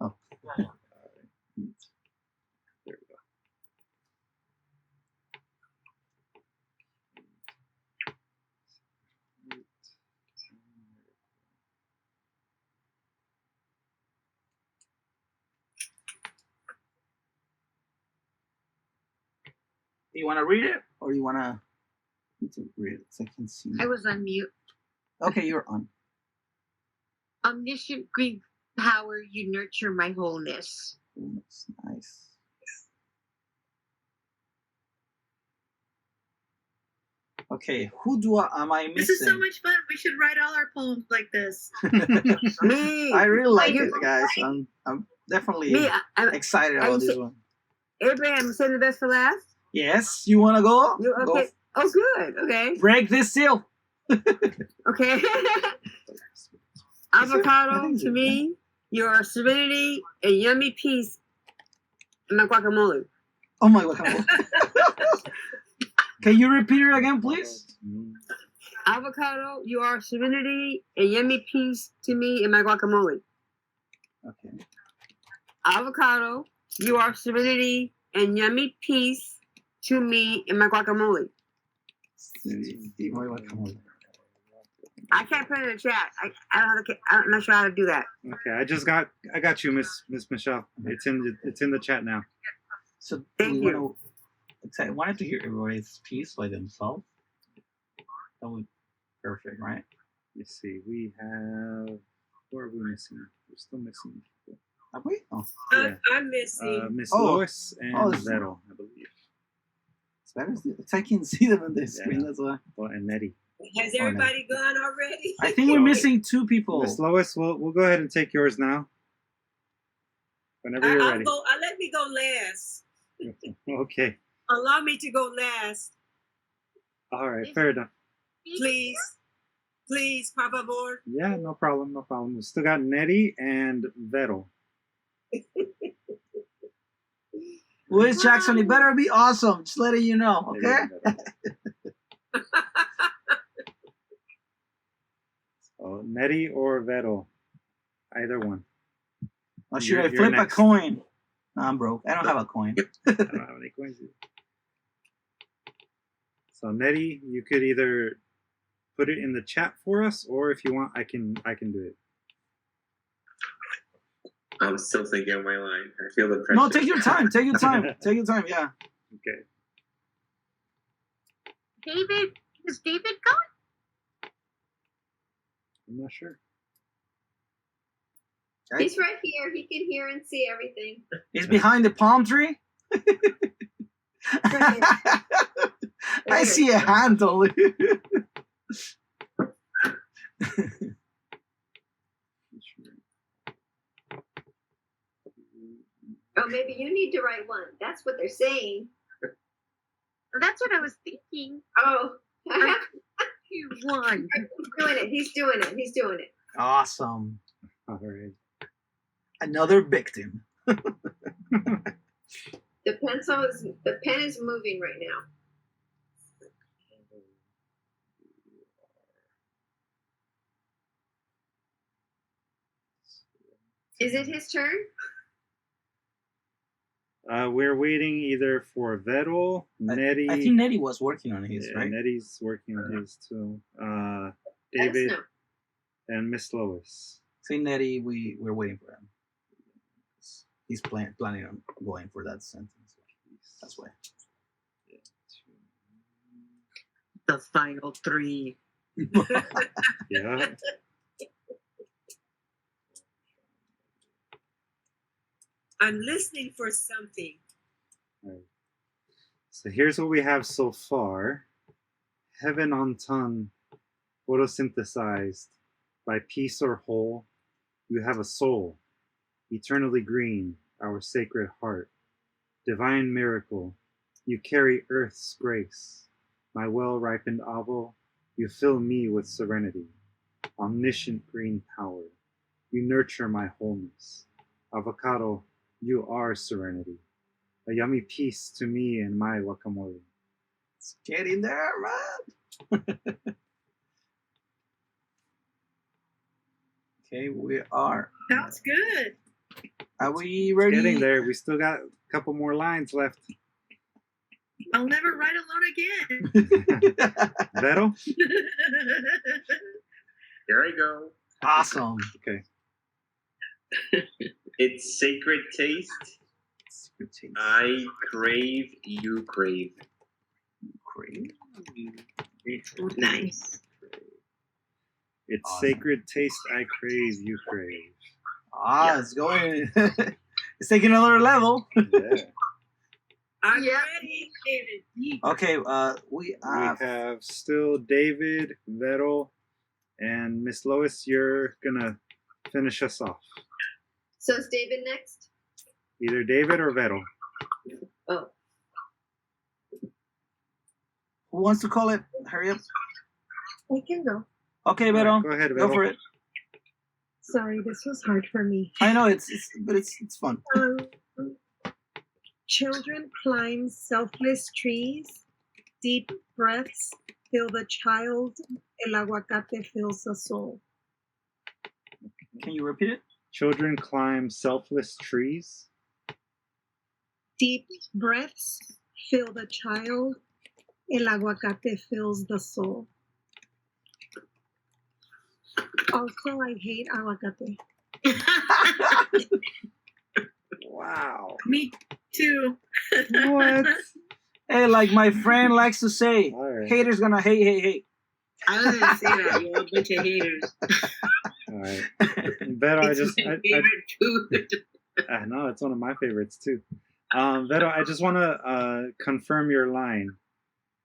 Oh. Yeah. There we go. Do you want to read it, or you want to read it so I can see? I was on mute. Okay, you're on. Omniscient green power, you nurture my wholeness. Ooh, that's nice. Okay, am I missing? This is so much fun. We should write all our poems like this. Me. I really like it, guys. I'm definitely excited about this one. Abraham, save the best for last. Yes, you want to go? Okay. Oh, good. Okay. Break this seal. Okay. Avocado, to me, your serenity and yummy peace in my guacamole. Oh, my guacamole. Can you repeat it again, please? Avocado, you are serenity and yummy peace to me in my guacamole. Okay. Avocado, you are serenity and yummy peace to me in my guacamole. I can't put it in the chat. I'm not sure how to do that. Okay, I got you, Miss Michelle. It's in the chat now. So Thank you. I wanted to hear everybody's piece by themselves. That would be perfect, right? Let's see. We have. Who are we missing? We're still missing. Are we? Oh. Yeah. I'm missing. Miss Lois and Vettel, I believe. I can see them on the screen. That's why. Oh, and Nettie. Has everybody gone already? I think we're missing 2 people. Miss Lois, we'll go ahead and take yours now. Whenever you're ready. Let me go last. Okay. Allow me to go last. All right, fair enough. Please, por favor. Yeah, no problem. We still got Nettie and Vettel. Louis Jackson, it better be awesome. Just letting you know, okay? So Nettie or Vettel, either one. Or should I flip a coin? No, I'm broke. I don't have a coin. I don't have any coins either. So Nettie, you could either put it in the chat for us, or if you want, I can do it. I'm still thinking of my line. I feel the pressure. No, take your time. Take your time. Yeah. Okay. David, is David going? I'm not sure. He's right here. He can hear and see everything. He's behind the palm tree. I see a handle. Oh, maybe you need to write one. That's what they're saying. That's what I was thinking. Oh. You won. He's doing it. Awesome. All right. Another victim. The pen is moving right now. Is it his turn? We're waiting either for Vettel, Nettie. I think Nettie was working on his, right? Nettie's working on his too. David and Miss Lois. See, Nettie, we're waiting for him. He's planning on going for that sentence. That's why. The final 3. Yeah. I'm listening for something. All right. So here's what we have so far. Heaven on tongue, photosynthesized by piece or whole. You have a soul, eternally green, our sacred heart. Divine miracle, you carry earth's grace. My well-ripened avo, you fill me with serenity. Omniscient green power, you nurture my wholeness. Avocado, you are serenity. A yummy piece to me and my guacamole. It's getting there, man. Okay, we are. Sounds good. Are we ready? It's getting there. We still got a couple more lines left. I'll never write alone again. Vettel? Here I go. Awesome. Okay. It's sacred taste. I crave, you crave. Crave? Nice. It's awesome. Sacred taste I crave, you crave. It's going. It's taking another level. Yeah. I'm ready, David. Okay, we have still David, Vettel, and Miss Lois. You're gonna finish us off. So is David next? Either David or Vettel. Oh. Who wants to call it? Hurry up. I can go. Okay, Vettel. Go ahead, Vettel. Go for it. Sorry, this was hard for me. I know it's fun. Children climb selfless trees. Deep breaths fill the child. El aguacate fills the soul. Can you repeat it? Children climb selfless trees. Deep breaths fill the child. El aguacate fills the soul. Also, I hate aguacate. Wow. Me too. What? Hey, like my friend likes to say, right. Haters gonna hate. I was gonna say that you're a bunch of haters. All right. Vero, It's my favorite food. I know, it's one of my favorites too. Vero, I just want to confirm your line.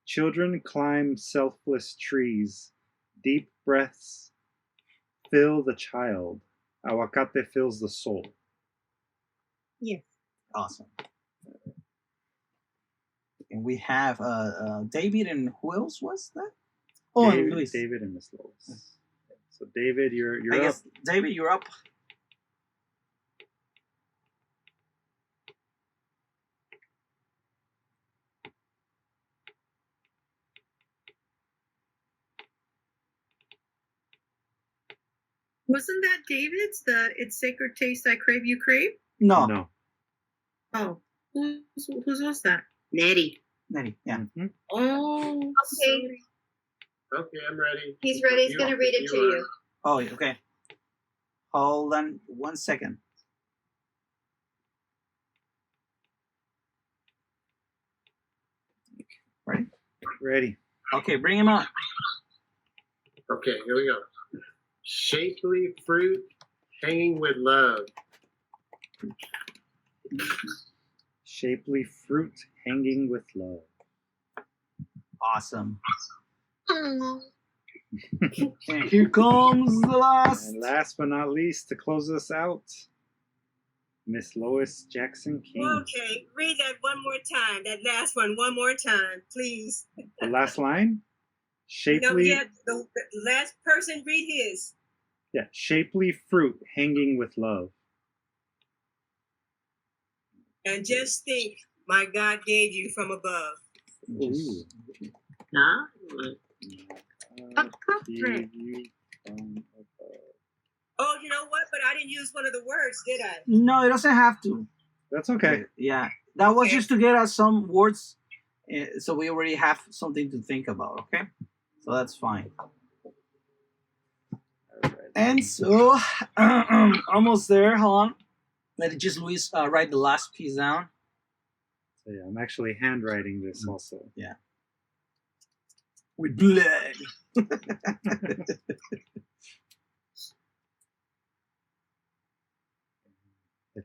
Children climb selfless trees. Deep breaths fill the child. Aguacate fills the soul. Yes. Awesome. And we have David, and who else was that? Oh, David, and Luis. David and Miss Lois. So David, you're I up. guess, David, you're up. Wasn't that David's? It's sacred taste I crave you crave? No. Oh, whose was that? Nettie, yeah. Mm-hmm. Oh, Okay. sorry. Okay, I'm ready. He's ready. He's going to read it to you. Oh, okay. Hold on 1 second. Ready? Ready. Okay, bring him on. Okay, here we go. Shapely fruit hanging with love. Shapely fruit hanging with love. Awesome. And here comes the last. And last but not least, to close us out, Miss Lois Jackson King. Okay, read that one more time. That last one more time, please. The last line? Shapely. No, yeah, the last person read his. Yeah, shapely fruit hanging with love. And just think, my God gave you from above. Ooh. huh? Gave you from above. Oh, you know what? But I didn't use one of the words, did I? No, it doesn't have to. That's okay. Yeah, that was just to get us some words, so we already have something to think about. Okay, so that's fine. Right. And so, almost there. Hold on. Let just Luis write the last piece down. So yeah, I'm actually handwriting this also. Yeah. With blood.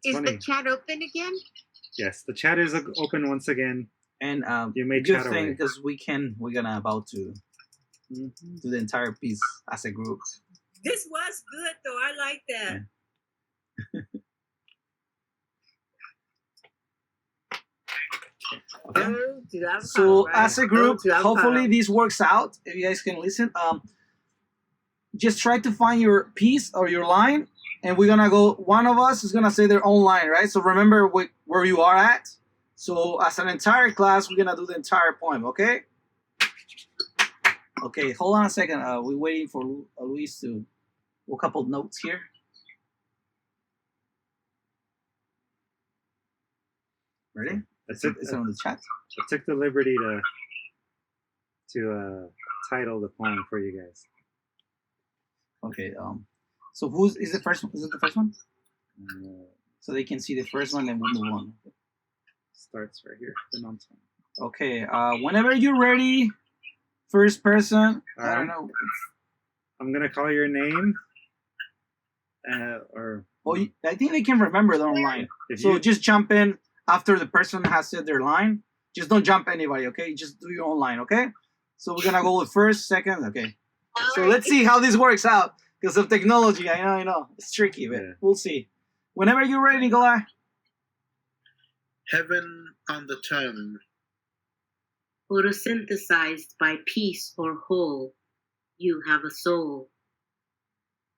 Is funny. the chat open again? Yes, the chat is open once again. And you made good chat thing away. because we're gonna about to do the entire piece as a group. This was good, though. I like that. Okay. So as a group, hopefully this works out. If you guys can listen, just try to find your piece or your line, and we're gonna go. One of us is gonna say their own line, right? So remember where you are at. So as an entire class, we're gonna do the entire poem. Okay. Okay. Hold on a second. We're waiting for Luis to. A couple notes here. Ready? It's on the chat. I took the liberty to title the poem for you guys. Okay. So is the first one? Is it the first one? So they can see the first one, and we'll move on. Starts right here. The non-time. Okay. Whenever you're ready, first person. I don't know. I'm gonna call your name. I think they can remember their own line. So just jump in after the person has said their line. Just don't jump anybody, okay? Just do your own line, okay? So we're gonna go with first, second, okay. So let's see how this works out because of technology. I know. It's tricky, but we'll see. Whenever you're ready, Nikolai. Heaven on the tongue. Photosynthesized by peace or whole, you have a soul.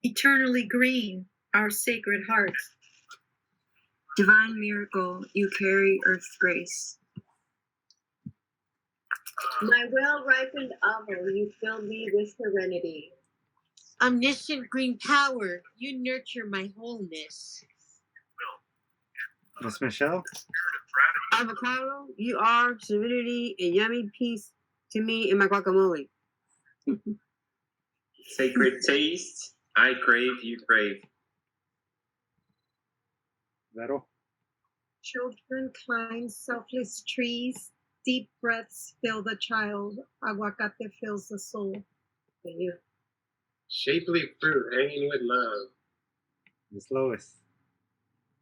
Eternally green, our sacred hearts. Divine miracle, you carry Earth's grace. My well-ripened apple, you fill me with serenity. Omniscient green power, you nurture my wholeness. Miss Michelle? Avocado, you are serenity and yummy peace to me in my guacamole. Sacred taste, I crave, you crave. Vero? Children climb selfless trees. Deep breaths fill the child. Aguacate fills the soul. Thank you. Shapely fruit hanging with love. Miss Lois.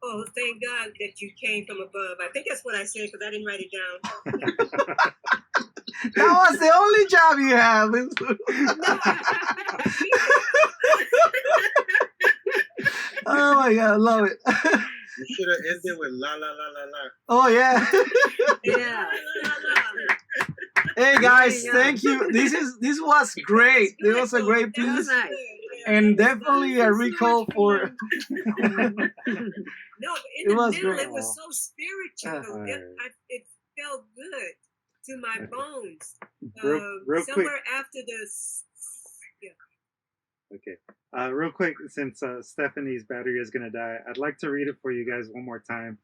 Oh, thank God that you came from above. I think that's what I said because I didn't write it down. That was the only job you have. Oh my God, love it. You should have ended with la la la la la. Oh yeah. Yeah. Hey guys, thank you. This was great. This was a great That was piece, nice. and definitely a recall for. No, It in the was middle, great. it was so spiritual. It felt good to my bones. Real quick. Somewhere after this. Yeah. Okay. Real quick, since Stephanie's battery is gonna die, I'd like to read it for you guys one more time,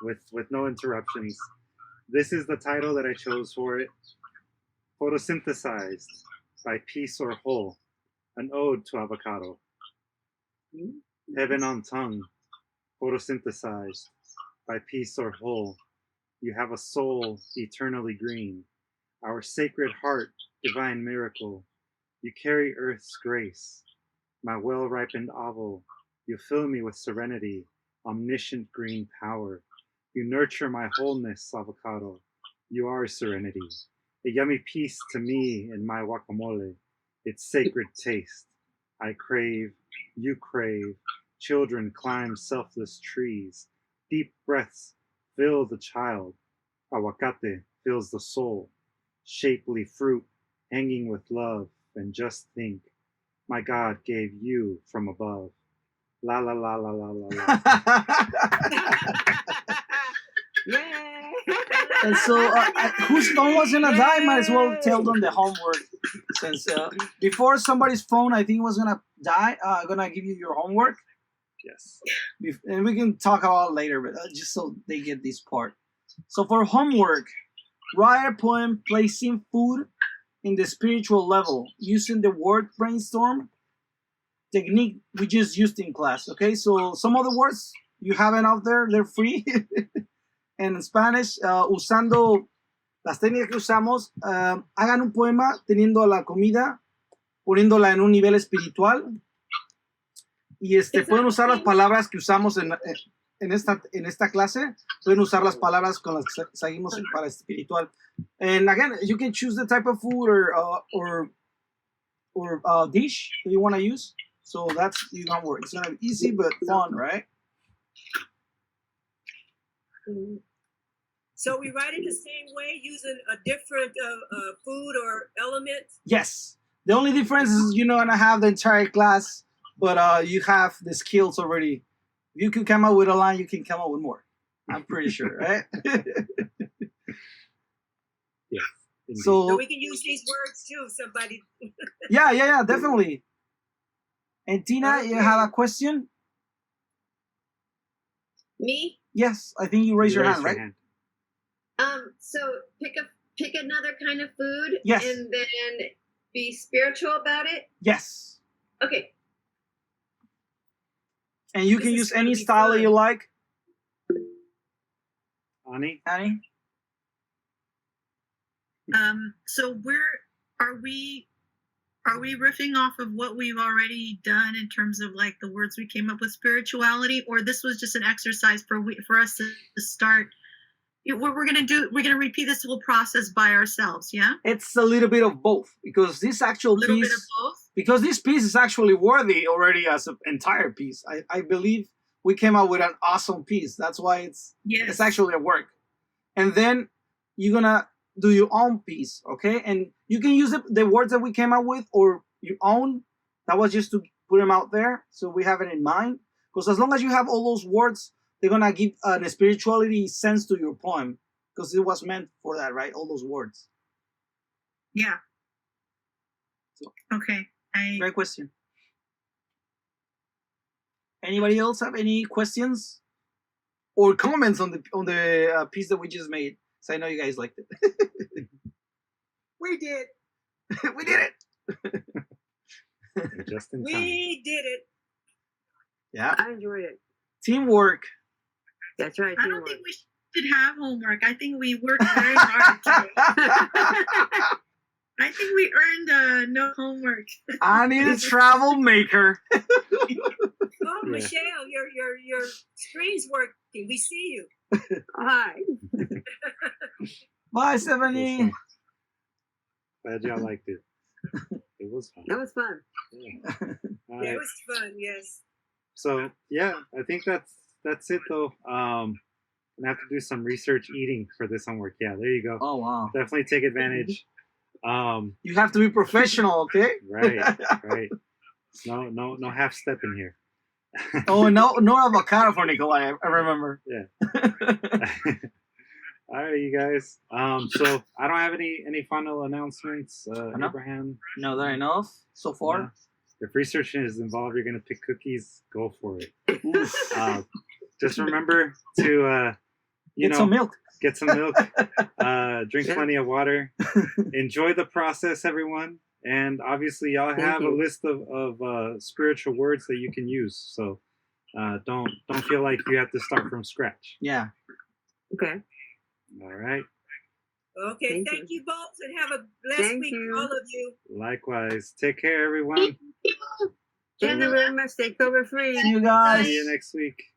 with no interruptions. This is the title that I chose for it: Photosynthesized by Peace or Whole, an ode to avocado. Heaven on tongue, photosynthesized by Peace or Whole. You have a soul eternally green, our sacred heart, divine miracle. You carry earth's grace, my well-ripened avo. You fill me with serenity, omniscient green power. You nurture my wholeness, avocado. You are serenity, a yummy piece to me in my guacamole. Its sacred taste. I crave, you crave. Children climb selfless trees. Deep breaths fill the child. Aguacate fills the soul. Shapely fruit hanging with love. And just think, my God gave you from above. La la la la la la la. Yay! And so, whose phone was gonna die? Might as well tell them the homework. Since before somebody's phone, I think was gonna die. Gonna give you your homework. Yes. And we can talk about it later, but just so they get this part. So for homework, write a poem placing food in the spiritual level using the word brainstorm technique we just used in class. Okay, so some of the words you haven't out there, they're free. And in Spanish, usando las técnicas que usamos, hagan un poema teniendo la comida, poniéndola en un nivel espiritual. Y pueden usar las palabras que usamos en esta clase. Pueden usar las palabras con las que seguimos para espiritual. And again, you can choose the type of food or dish that you want to use. So that's your homework. It's gonna be easy but fun, right? So we write it the same way, using a different food or element? Yes. The only difference is you're not gonna have the entire class, but you have the skills already. If you can come up with a line, you can come up with more. I'm pretty sure, right? Yes. So we can use these words too, somebody. Yeah, definitely. And Tina, you have a question? Me? Yes, I think you raised your hand, right? So pick another kind of food. Yes. And then be spiritual about it. Yes. Okay. And you can use any style that you like. Annie? So are we riffing off of what we've already done in terms of like the words we came up with spirituality, or this was just an exercise for us to start? We're gonna repeat this whole process by ourselves, yeah? It's a little bit of both, because this actual bit of piece, both? because this piece is actually worthy already as an entire piece. I believe we came out with an awesome piece. That's why it's actually a work. And then you're gonna do your own piece, okay? And you can use the words that we came up with or your own. That was just to put them out there so we have it in mind. Because as long as you have all those words, they're gonna give a spirituality sense to your poem, because it was meant for that, right? All those words. Yeah. So, okay. Great question. Anybody else have any questions or comments on the piece that we just made? So I know you guys liked it. We did. We did it. Just in time. We did it. Yeah. I enjoyed it. Teamwork. That's right. I don't think we should have homework. I think we worked very hard today. I think we earned no homework. I need a travel maker. Oh, Michelle, your screen's working. We see you. Hi. Bye, Stephanie. Glad y'all liked it. It was fun. That was fun. Yeah. Yeah, it was fun. Yes. So yeah, I think that's it though. I'm gonna have to do some research eating for this homework. Yeah, there you go. Oh wow. Definitely take advantage. You have to be professional, okay? Right. No half step in here. Oh, no avocado for Nikolai. I remember. Yeah. All right, you guys. So I don't have any final announcements. Abraham. No, that I know of so far. Yeah. If research is involved, you're gonna pick cookies. Go for it. Just remember to get some milk. Get some milk. Drink plenty of water. Enjoy the process, everyone. And obviously, y'all have a list of spiritual words that you can use. So don't feel like you have to start from scratch. Yeah. Okay. All right. Okay. Thank you both, and have a blessed week, all of you. Likewise. Take care, everyone. Thank you very much. Take over free. See you guys. See you next week.